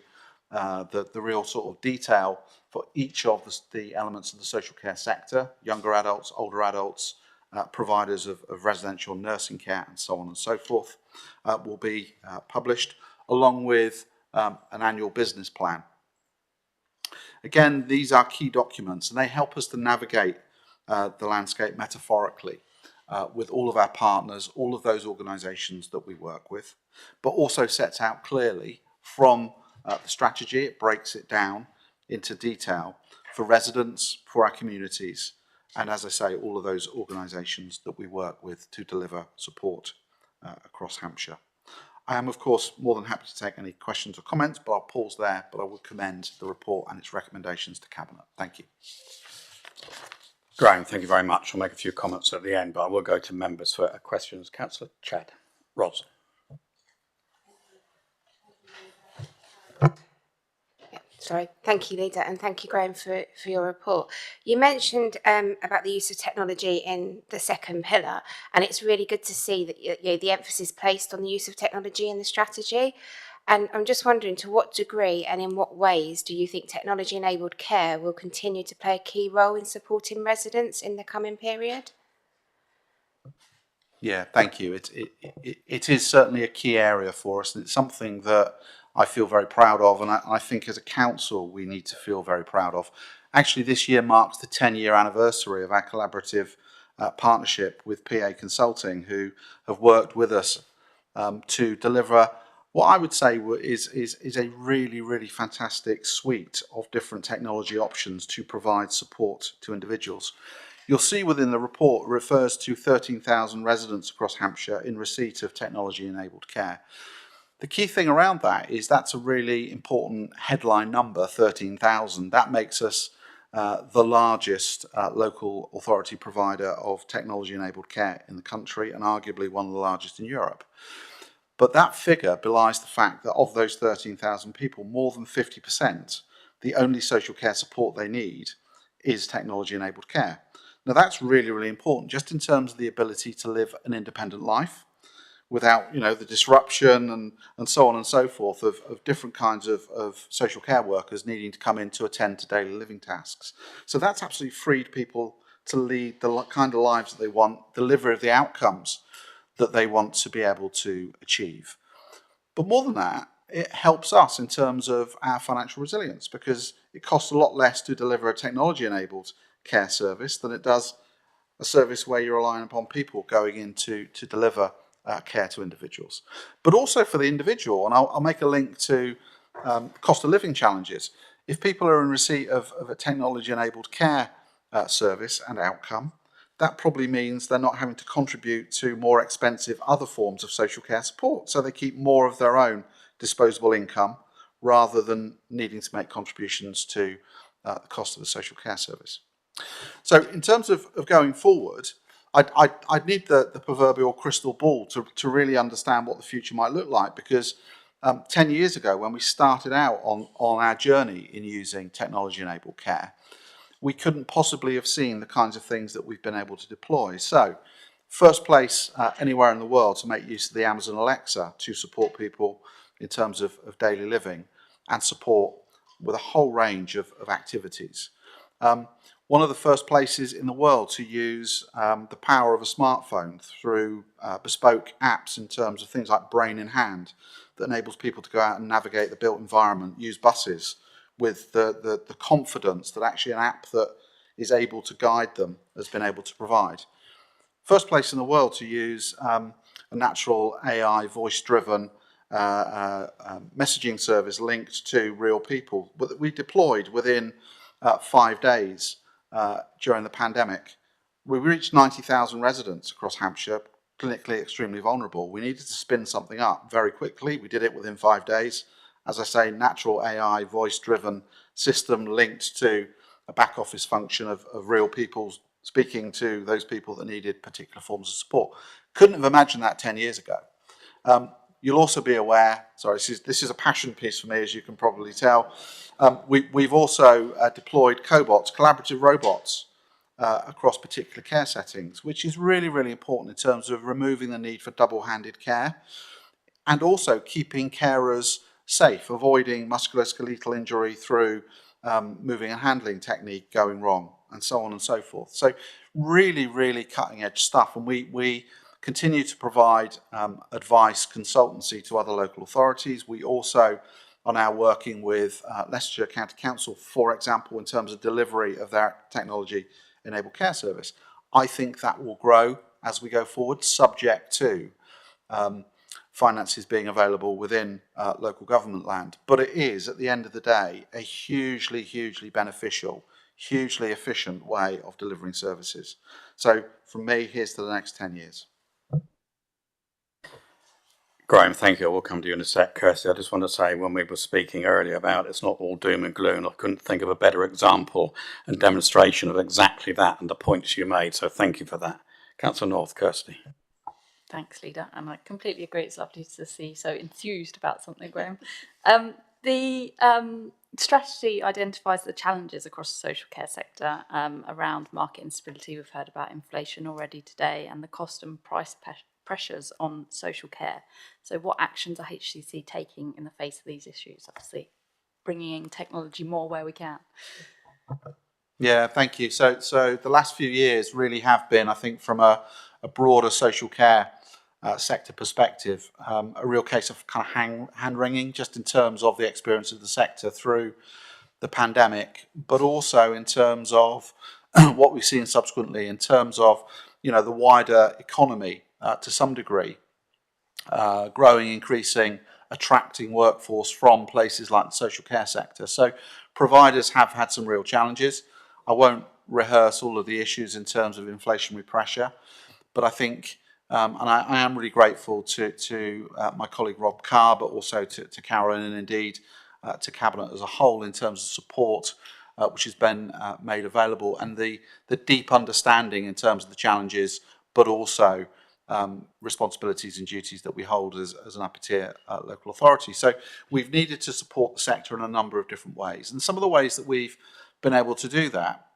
the real sort of detail for each of the elements of the social care sector, younger adults, older adults, providers of residential nursing care, and so on and so forth, will be published, along with an annual business plan. Again, these are key documents, and they help us to navigate the landscape metaphorically with all of our partners, all of those organisations that we work with, but also sets out clearly from the strategy, it breaks it down into detail for residents, for our communities, and as I say, all of those organisations that we work with to deliver support across Hampshire. I am, of course, more than happy to take any questions or comments, but I'll pause there, but I will commend the report and its recommendations to Cabinet. Thank you. Graham, thank you very much. I'll make a few comments at the end, but I will go to members for questions. Councillor Chad. Ros. Sorry, thank you, Leader, and thank you, Graham, for your report. You mentioned about the use of technology in the second pillar, and it's really good to see that the emphasis placed on the use of technology in the strategy. And I'm just wondering, to what degree and in what ways do you think technology-enabled care will continue to play a key role in supporting residents in the coming period? Yeah, thank you. It is certainly a key area for us, and it's something that I feel very proud of, and I think as a council we need to feel very proud of. Actually, this year marks the 10-year anniversary of our collaborative partnership with PA Consulting, who have worked with us to deliver what I would say is a really, really fantastic suite of different technology options to provide support to individuals. You'll see within the report refers to 13,000 residents across Hampshire in receipt of technology-enabled care. The key thing around that is that's a really important headline number, 13,000. That makes us the largest local authority provider of technology-enabled care in the country, and arguably one of the largest in Europe. But that figure belies the fact that of those 13,000 people, more than 50%, the only social care support they need is technology-enabled care. Now that's really, really important, just in terms of the ability to live an independent life without, the disruption and so on and so forth of different kinds of social care workers needing to come in to attend to daily living tasks. So that's absolutely freed people to lead the kind of lives that they want, deliver the outcomes that they want to be able to achieve. But more than that, it helps us in terms of our financial resilience, because it costs a lot less to deliver a technology-enabled care service than it does a service where you're relying upon people going in to deliver care to individuals. But also for the individual, and I'll make a link to cost of living challenges. If people are in receipt of a technology-enabled care service and outcome, that probably means they're not having to contribute to more expensive other forms of social care support. So they keep more of their own disposable income rather than needing to make contributions to the cost of the social care service. So in terms of going forward, I'd need the proverbial crystal ball to really understand what the future might look like, because 10 years ago, when we started out on our journey in using technology-enabled care, we couldn't possibly have seen the kinds of things that we've been able to deploy. So, first place anywhere in the world to make use of the Amazon Alexa to support people in terms of daily living and support with a whole range of activities. One of the first places in the world to use the power of a smartphone through bespoke apps in terms of things like Brain in Hand that enables people to go out and navigate the built environment, use buses with the confidence that actually an app that is able to guide them has been able to provide. First place in the world to use a natural AI voice-driven messaging service linked to real people that we deployed within 5 days during the pandemic. We reached 90,000 residents across Hampshire, clinically extremely vulnerable. We needed to spin something up very quickly. We did it within 5 days. As I say, natural AI voice-driven system linked to a back office function of real people speaking to those people that needed particular forms of support. Couldn't have imagined that 10 years ago. You'll also be aware, sorry, this is a passion piece for me, as you can probably tell. We've also deployed cobots, collaborative robots, across particular care settings, which is really, really important in terms of removing the need for double-handed care and also keeping carers safe, avoiding musculoskeletal injury through moving and handling technique going wrong, and so on and so forth. So really, really cutting edge stuff. And we continue to provide advice, consultancy to other local authorities. We also are now working with Leicestershire County Council, for example, in terms of delivery of their technology-enabled care service. I think that will grow as we go forward, subject to finances being available within local government land. But it is, at the end of the day, a hugely, hugely beneficial, hugely efficient way of delivering services. So from me, here's to the next 10 years. Graham, thank you. I will come to you in a sec. Kirsty, I just want to say, when we were speaking earlier about it's not all doom and gloom, I couldn't think of a better example and demonstration of exactly that and the points you made. So thank you for that. Councillor North, Kirsty. Thanks, Leader. And I completely agree. It's lovely to see you so enthused about something, Graham. The strategy identifies the challenges across the social care sector around market instability. We've heard about inflation already today and the cost and price pressures on social care. So what actions are HCC taking in the face of these issues? Obviously, bringing in technology more where we can. Yeah, thank you. So the last few years really have been, I think, from a broader social care sector perspective, a real case of kind of hand-wringing, just in terms of the experience of the sector through the pandemic, but also in terms of what we've seen subsequently in terms of, the wider economy to some degree, growing, increasing attracting workforce from places like the social care sector. So providers have had some real challenges. I won't rehearse all of the issues in terms of inflationary pressure, but I think, and I am really grateful to my colleague Rob Carr, but also to Karen and indeed to Cabinet as a whole in terms of support which has been made available, and the deep understanding in terms of the challenges, but also responsibilities and duties that we hold as an upper tier local authority. So we've needed to support the sector in a number of different ways. And some of the ways that we've been able to do that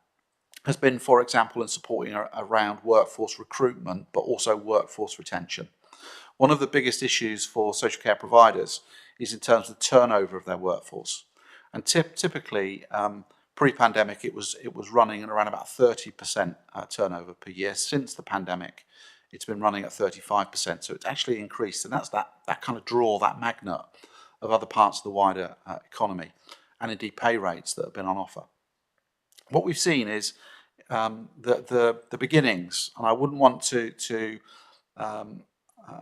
has been, for example, in supporting around workforce recruitment, but also workforce retention. One of the biggest issues for social care providers is in terms of the turnover of their workforce. And typically, pre-pandemic, it was running at around about 30% turnover per year. Since the pandemic, it's been running at 35%. So it's actually increased, and that's that kind of draw, that magnet of other parts of the wider economy, and indeed pay rates that have been on offer. What we've seen is the beginnings, and I wouldn't want to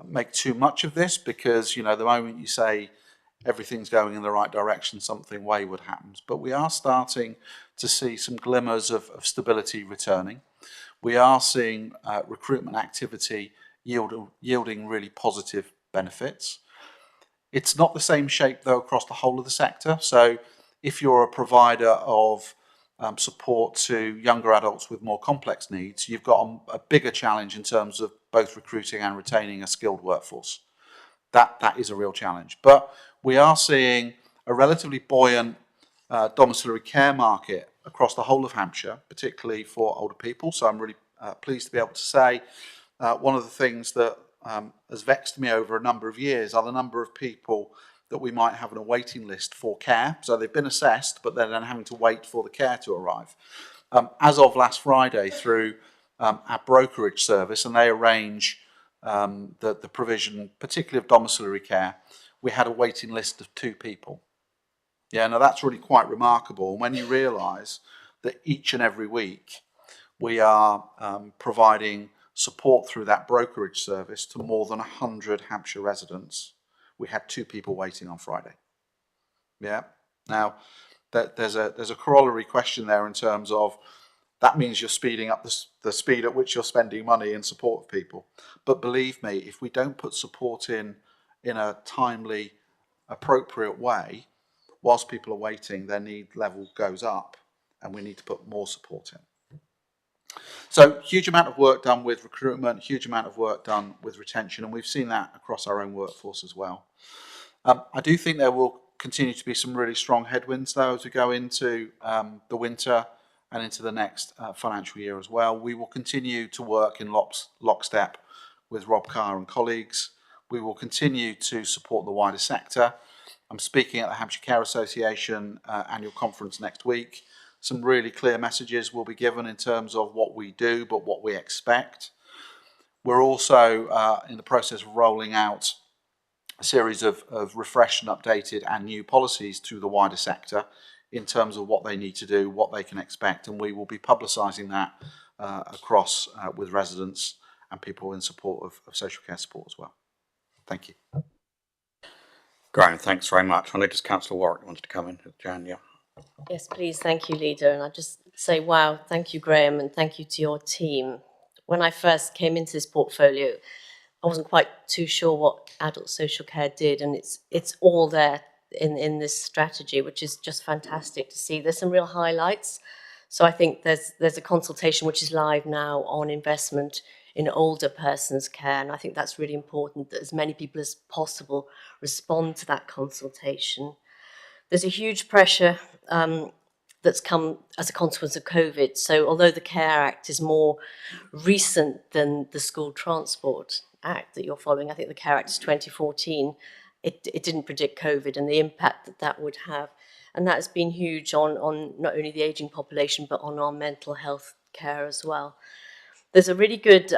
make too much of this, because the moment you say everything's going in the right direction, something wayward happens. But we are starting to see some glimmers of stability returning. We are seeing recruitment activity yielding really positive benefits. It's not the same shape, though, across the whole of the sector. So if you're a provider of support to younger adults with more complex needs, you've got a bigger challenge in terms of both recruiting and retaining a skilled workforce. That is a real challenge. But we are seeing a relatively buoyant domiciliary care market across the whole of Hampshire, particularly for older people. So I'm really pleased to be able to say one of the things that has vexed me over a number of years are the number of people that we might have on a waiting list for care. So they've been assessed, but they're then having to wait for the care to arrive. As of last Friday, through our brokerage service, and they arrange the provision, particularly of domiciliary care, we had a waiting list of 2 people. Yeah, now that's really quite remarkable when you realise that each and every week we are providing support through that brokerage service to more than 100 Hampshire residents. We had 2 people waiting on Friday. Yeah. Now, there's a corollary question there in terms of that means you're speeding up the speed at which you're spending money in support of people. But believe me, if we don't put support in a timely, appropriate way, whilst people are waiting, their need level goes up, and we need to put more support in. So huge amount of work done with recruitment, huge amount of work done with retention, and we've seen that across our own workforce as well. I do think there will continue to be some really strong headwinds, though, as we go into the winter and into the next financial year as well. We will continue to work in lockstep with Rob Carr and colleagues. We will continue to support the wider sector. I'm speaking at the Hampshire Care Association annual conference next week. Some really clear messages will be given in terms of what we do, but what we expect. We're also in the process of rolling out a series of refreshed and updated and new policies to the wider sector in terms of what they need to do, what they can expect, and we will be publicising that across with residents and people in support of social care support as well. Thank you. Graham, thanks very much. I know just Councillor Warwick wanted to come in. Jan, yeah. Yes, please. Thank you, Leader. And I just say, wow, thank you, Graham, and thank you to your team. When I first came into this portfolio, I wasn't quite too sure what adult social care did, and it's all there in this strategy, which is just fantastic to see. There's some real highlights. So I think there's a consultation which is live now on investment in older persons' care, and I think that's really important that as many people as possible respond to that consultation. There's a huge pressure that's come as a consequence of COVID. So although the Care Act is more recent than the School Transport Act that you're following, I think the Care Act is 2014, it didn't predict COVID and the impact that would have. And that has been huge on not only the ageing population, but on our mental health care as well. There's a really good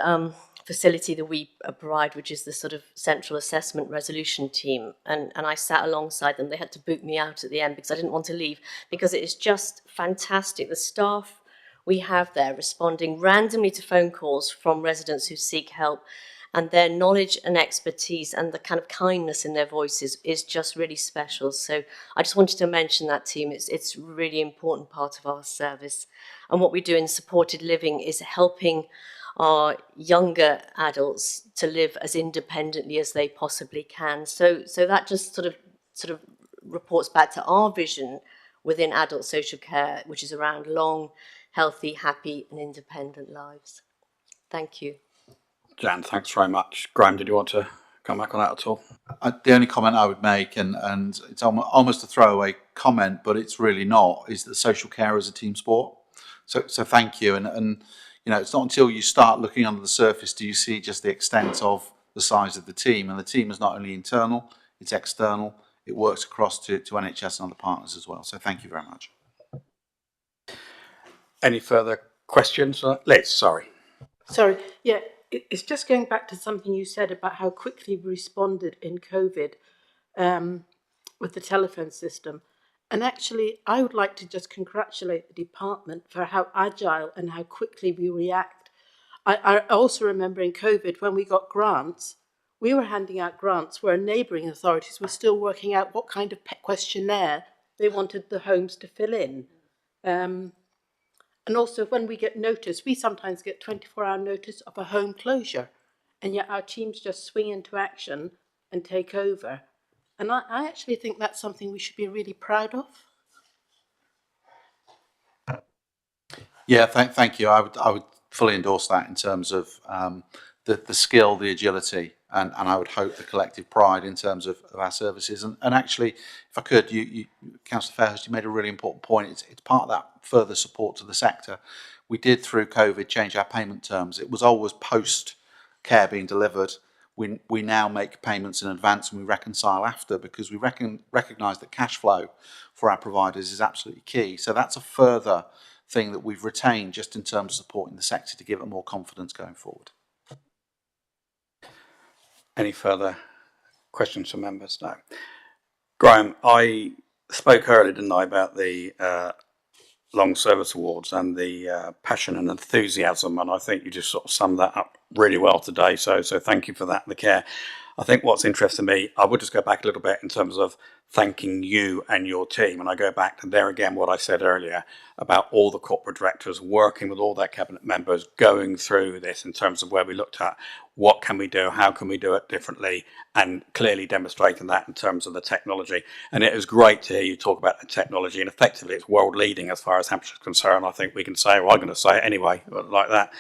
facility that we provide, which is the sort of central assessment resolution team. And I sat alongside them. They had to boot me out at the end because I didn't want to leave, because it is just fantastic. The staff we have there responding randomly to phone calls from residents who seek help and their knowledge and expertise and the kind of kindness in their voices is just really special. So I just wanted to mention that team. It's a really important part of our service. And what we do in supported living is helping our younger adults to live as independently as they possibly can. So that just sort of reports back to our vision within adult social care, which is around long, healthy, happy and independent lives. Thank you. Jan, thanks very much. Graham, did you want to come back on that at all? The only comment I would make, and it's almost a throwaway comment, but it's really not, is that social care is a team sport. So thank you. And you know, it's not until you start looking under the surface do you see just the extent of the size of the team. And the team is not only internal, it's external. It works across to NHS and other partners as well. So thank you very much. Any further questions? Liz, sorry. Sorry, yeah, it's just going back to something you said about how quickly we responded in COVID with the telephone system. And actually, I would like to just congratulate the department for how agile and how quickly we react. I also remember in COVID, when we got grants, we were handing out grants where neighbouring authorities were still working out what kind of questionnaire they wanted the homes to fill in. And also when we get notice, we sometimes get 24-hour notice of a home closure, and yet our teams just swing into action and take over. And I actually think that's something we should be really proud of. Yeah, thank you. I would fully endorse that in terms of the skill, the agility, and I would hope the collective pride in terms of our services. And actually, if I could, Councillor Fairhurst, you made a really important point. It's part of that further support to the sector. We did, through COVID, change our payment terms. It was always post-care being delivered. We now make payments in advance and we reconcile after, because we recognise that cash flow for our providers is absolutely key. So that's a further thing that we've retained just in terms of supporting the sector to give it more confidence going forward. Any further questions from members? No. Graham, I spoke earlier, didn't I, about the Long Service Awards and the passion and enthusiasm, and I think you just sort of summed that up really well today, so thank you for that, the care. I think what's interesting to me, I would just go back a little bit in terms of thanking you and your team, and I go back to there again what I said earlier about all the corporate directors working with all their cabinet members, going through this in terms of where we looked at what can we do, how can we do it differently, and clearly demonstrating that in terms of the technology. And it is great to hear you talk about the technology, and effectively it's world leading as far as Hampshire is concerned. I think we can say, well, I'm going to say it anyway, like that.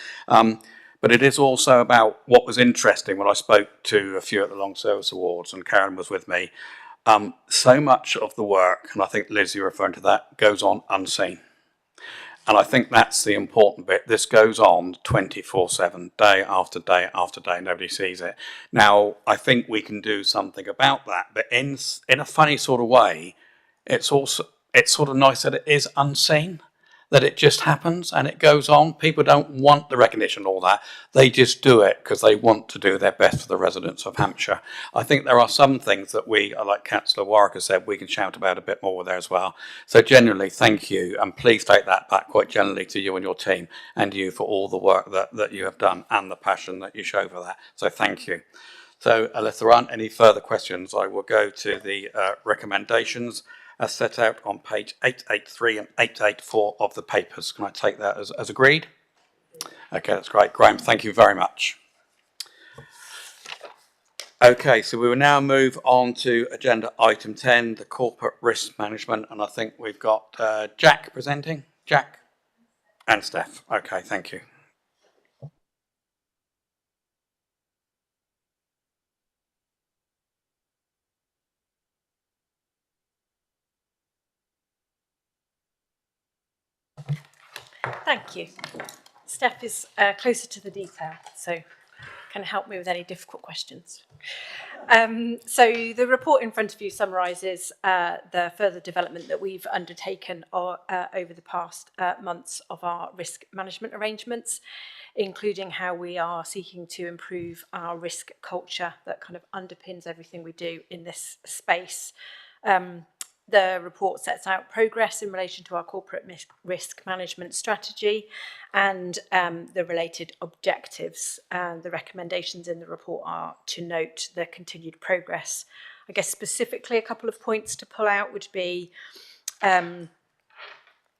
But it is also about what was interesting when I spoke to a few at the Long Service Awards, and Karen was with me. So much of the work, and I think Liz, you're referring to that, goes on unseen. And I think that's the important bit. This goes on 24/7, day after day after day. Nobody sees it. Now, I think we can do something about that, but in a funny sort of way, it's sort of nice that it is unseen, that it just happens and it goes on. People don't want the recognition, all that. They just do it because they want to do their best for the residents of Hampshire. I think there are some things that we, like Councillor Warwick has said, we can shout about a bit more there as well. So generally, thank you, and please take that back quite generally to you and your team, and you for all the work that you have done and the passion that you show for that. So thank you. So if there aren't any further questions, I will go to the recommendations as set out on page 883 and 884 of the papers. Can I take that as agreed? Okay, that's great. Graham, thank you very much. Okay, so we will now move on to agenda item 10, the corporate risk management, and I think we've got Jack presenting. Jack and Steph. Okay, thank you. Thank you. Steph is closer to the detail, so can help me with any difficult questions. So the report in front of you summarises the further development that we've undertaken over the past months of our risk management arrangements, including how we are seeking to improve our risk culture that kind of underpins everything we do in this space. The report sets out progress in relation to our corporate risk management strategy and the related objectives. The recommendations in the report are to note the continued progress. I guess specifically a couple of points to pull out would be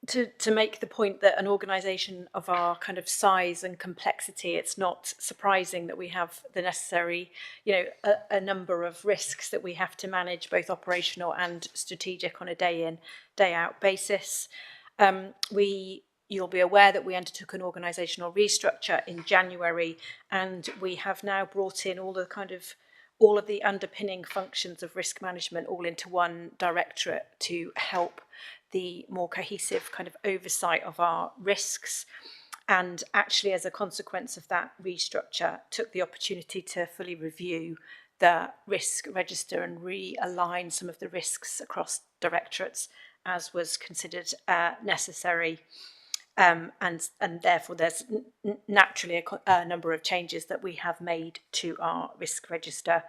to make the point that an organisation of our kind of size and complexity, it's not surprising that we have the necessary, a number of risks that we have to manage, both operational and strategic, on a day in, day out basis. You'll be aware that we undertook an organisational restructure in January, and we have now brought in all of the underpinning functions of risk management all into one directorate to help the more cohesive kind of oversight of our risks. And actually, as a consequence of that restructure, took the opportunity to fully review the risk register and realign some of the risks across directorates as was considered necessary. And therefore, there's naturally a number of changes that we have made to our risk register.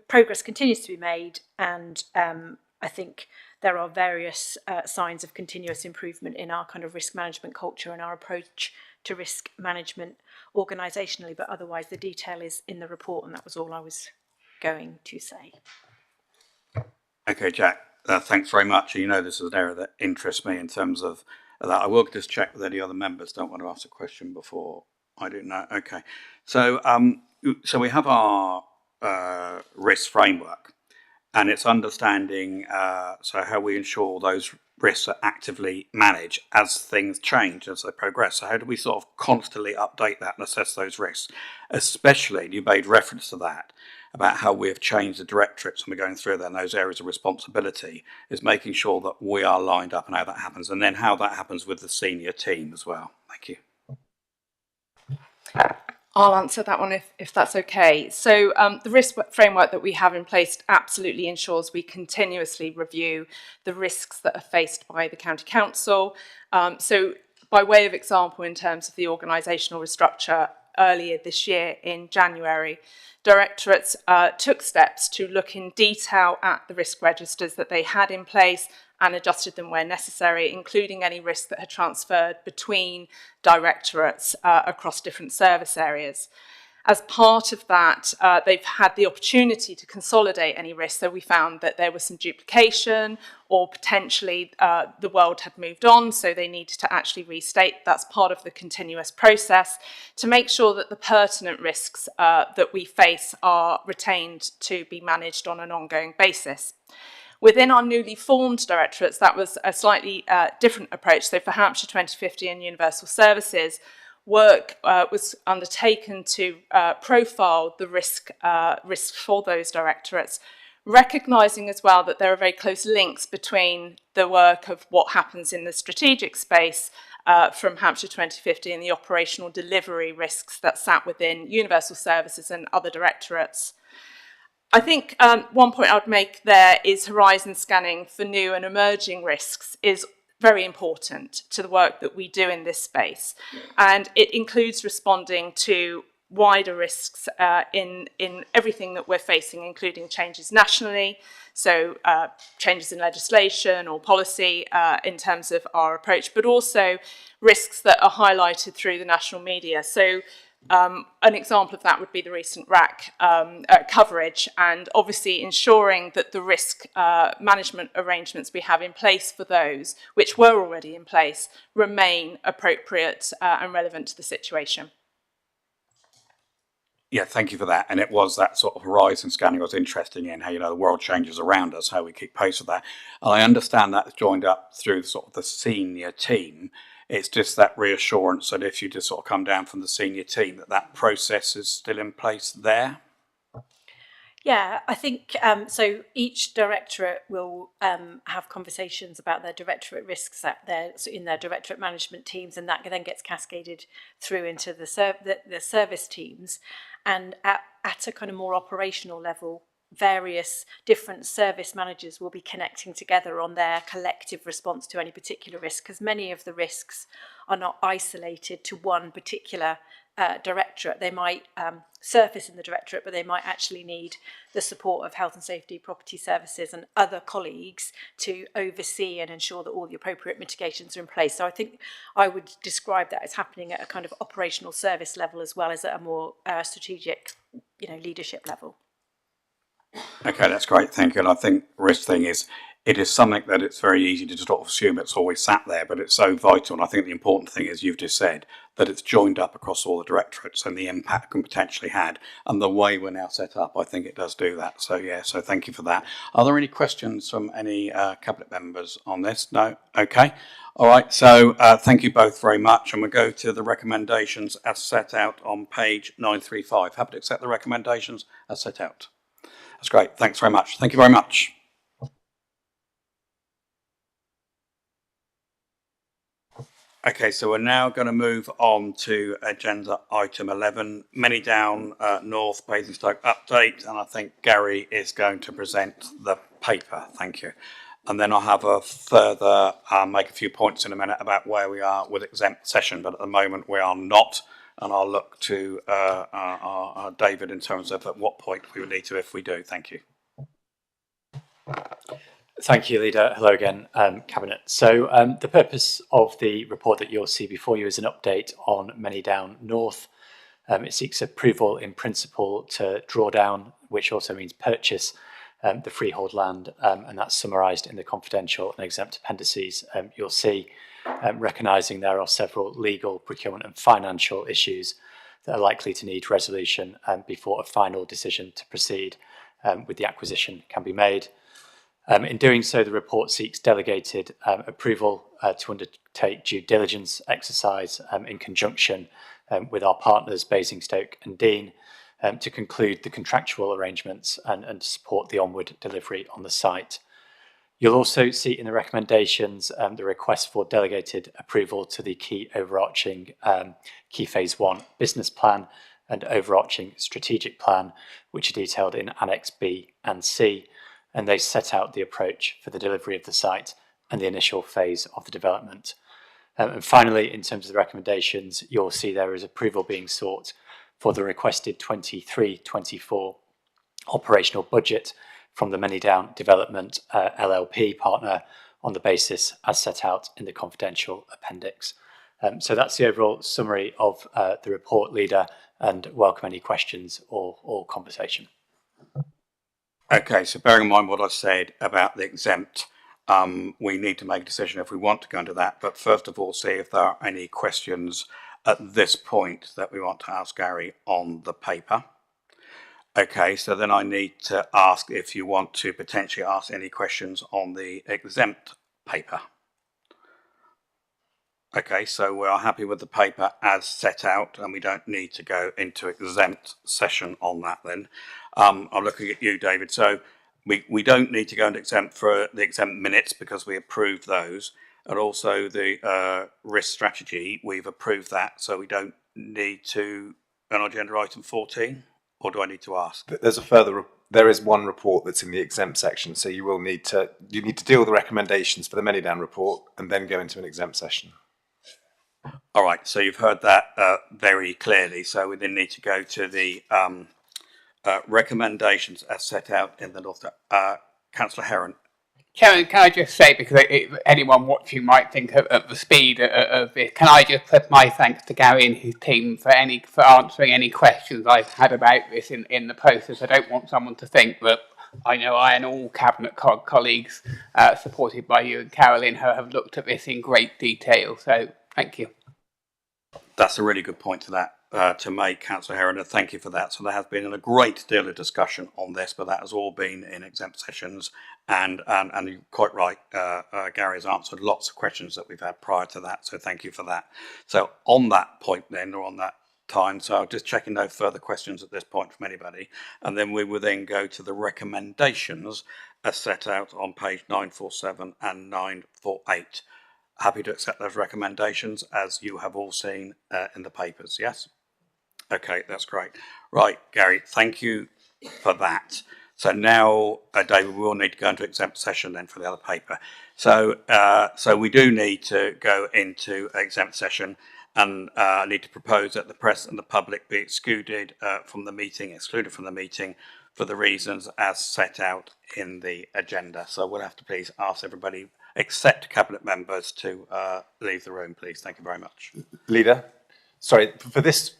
Progress continues to be made, and I think there are various signs of continuous improvement in our kind of risk management culture and our approach to risk management organisationally, but otherwise the detail is in the report, and that was all I was going to say. Okay, Jack, thanks very much. You know, this is an area that interests me in terms of that. I will just check with any other members don't want to ask a question before I do. No, okay. So we have our risk framework, and it's understanding so how we ensure those risks are actively managed as things change, as they progress. So how do we sort of constantly update that and assess those risks? Especially, you made reference to that, about how we have changed the directorates and we're going through that, and those areas of responsibility is making sure that we are lined up and how that happens, and then how that happens with the senior team as well. Thank you. I'll answer that one if that's okay. So the risk framework that we have in place absolutely ensures we continuously review the risks that are faced by the County Council. So by way of example, in terms of the organisational restructure earlier this year in January, directorates took steps to look in detail at the risk registers that they had in place and adjusted them where necessary, including any risk that had transferred between directorates across different service areas. As part of that, they've had the opportunity to consolidate any risks. So we found that there was some duplication, or potentially the world had moved on, so they needed to actually restate. That's part of the continuous process to make sure that the pertinent risks that we face are retained to be managed on an ongoing basis. Within our newly formed directorates, that was a slightly different approach. So for Hampshire 2050 and Universal Services, work was undertaken to profile the risks for those directorates, recognising as well that there are very close links between the work of what happens in the strategic space from Hampshire 2050 and the operational delivery risks that sat within Universal Services and other directorates. I think one point I would make there is horizon scanning for new and emerging risks is very important to the work that we do in this space. And it includes responding to wider risks in everything that we're facing, including changes nationally, so changes in legislation or policy in terms of our approach, but also risks that are highlighted through the national media. So an example of that would be the recent RAC coverage, and obviously ensuring that the risk management arrangements we have in place for those, which were already in place, remain appropriate and relevant to the situation. Yeah, thank you for that. And it was that sort of horizon scanning I was interested in, how, you know, the world changes around us, how we keep pace with that. I understand that's joined up through sort of the senior team. It's just that reassurance that if you just sort of come down from the senior team, that process is still in place there. Yeah, I think so. Each directorate will have conversations about their directorate risks in their directorate management teams, and that then gets cascaded through into the service teams. And at a kind of more operational level, various different service managers will be connecting together on their collective response to any particular risk, because many of the risks are not isolated to one particular directorate. They might surface in the directorate, but they might actually need the support of health and safety, property services and other colleagues to oversee and ensure that all the appropriate mitigations are in place. So I think I would describe that as happening at a kind of operational service level as well as at a more strategic, leadership level. Okay, that's great, thank you. And I think risk thing is, it is something that it's very easy to sort of assume it's always sat there, but it's so vital. And I think the important thing is, you've just said, that it's joined up across all the directorates and the impact can potentially had. And the way we're now set up, I think it does do that. So yeah, so thank you for that. Are there any questions from any Cabinet members on this? No? Okay. All right, so thank you both very much. And we'll go to the recommendations as set out on page 935. Happy to accept the recommendations as set out. That's great. Thanks very much. Thank you very much. Okay, so we're now going to move on to agenda item 11, Manydown North Basingstoke update, and I think Gary is going to present the paper. Thank you. And then I'll have a further, make a few points in a minute about where we are with exempt session, but at the moment we are not, and I'll look to our David in terms of at what point we would need to if we do. Thank you. Thank you, Leader. Hello again, Cabinet. So the purpose of the report that you'll see before you is an update on Manydown North. It seeks approval in principle to draw down, which also means purchase, the freehold land, and that's summarised in the confidential and exempt appendices. You'll see, recognising there are several legal, procurement and financial issues that are likely to need resolution before a final decision to proceed with the acquisition can be made. In doing so, the report seeks delegated approval to undertake due diligence exercise in conjunction with our partners Basingstoke and Dean to conclude the contractual arrangements and to support the onward delivery on the site. You'll also see in the recommendations the request for delegated approval to the key overarching key phase 1 business plan and overarching strategic plan, which are detailed in Annex B and C. And they set out the approach for the delivery of the site and the initial phase of the development. And finally, in terms of the recommendations, you'll see there is approval being sought for the requested 23-24 operational budget from the Manydown Development LLP partner on the basis as set out in the confidential appendix. So that's the overall summary of the report, Leader, and welcome any questions or conversation. Okay, so bearing in mind what I said about the exempt, we need to make a decision if we want to go into that. But first of all, see if there are any questions at this point that we want to ask Gary on the paper. Okay, so then I need to ask if you want to potentially ask any questions on the exempt paper. Okay, so we are happy with the paper as set out and we don't need to go into exempt session on that then. I'm looking at you, David. So we don't need to go into exempt for the exempt minutes because we approved those. And also the risk strategy, we've approved that. So we don't need to, on agenda item 14, or do I need to ask? There's there is one report that's in the exempt section. So you need to deal with the recommendations for the Manydown report and then go into an exempt session. All right, so you've heard that very clearly. So we then need to go to the recommendations as set out in the North. Councillor Heron. Chairman, can I just say, because anyone watching might think of the speed of this, can I just put my thanks to Gary and his team for answering any questions I've had about this in the process. I don't want someone to think that I know I and all Cabinet colleagues, supported by you and Carolyn, have looked at this in great detail. So thank you. That's a really good point to that. To make, Councillor Heron, and thank you for that. So there has been a great deal of discussion on this, but that has all been in exempt sessions, and you're quite right. Gary has answered lots of questions that we've had prior to that, so thank you for that. So on that point then, or on that time, so I'll just checking no further questions at this point from anybody, and then we will then go to the recommendations as set out on page 947 and 948. Happy to accept those recommendations as you have all seen in the papers, yes? Okay, that's great. Right, Gary, thank you for that. So now, David, we will need to go into exempt session then for the other paper. So we do need to go into exempt session, and I need to propose that the press and the public be excluded from the meeting, for the reasons as set out in the agenda. So we'll have to please ask everybody, except cabinet members, to leave the room, please. Thank you very much. Leader, sorry, for this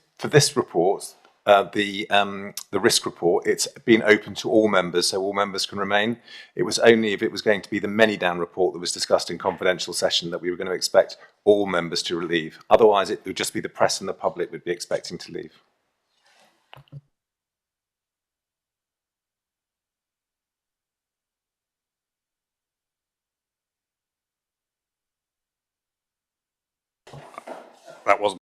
report, the risk report, it's been open to all members, so all members can remain. It was only if it was going to be the Manydown report that was discussed in confidential session that we were going to expect all members to leave. Otherwise, it would just be the press and the public would be expecting to leave. That wasn't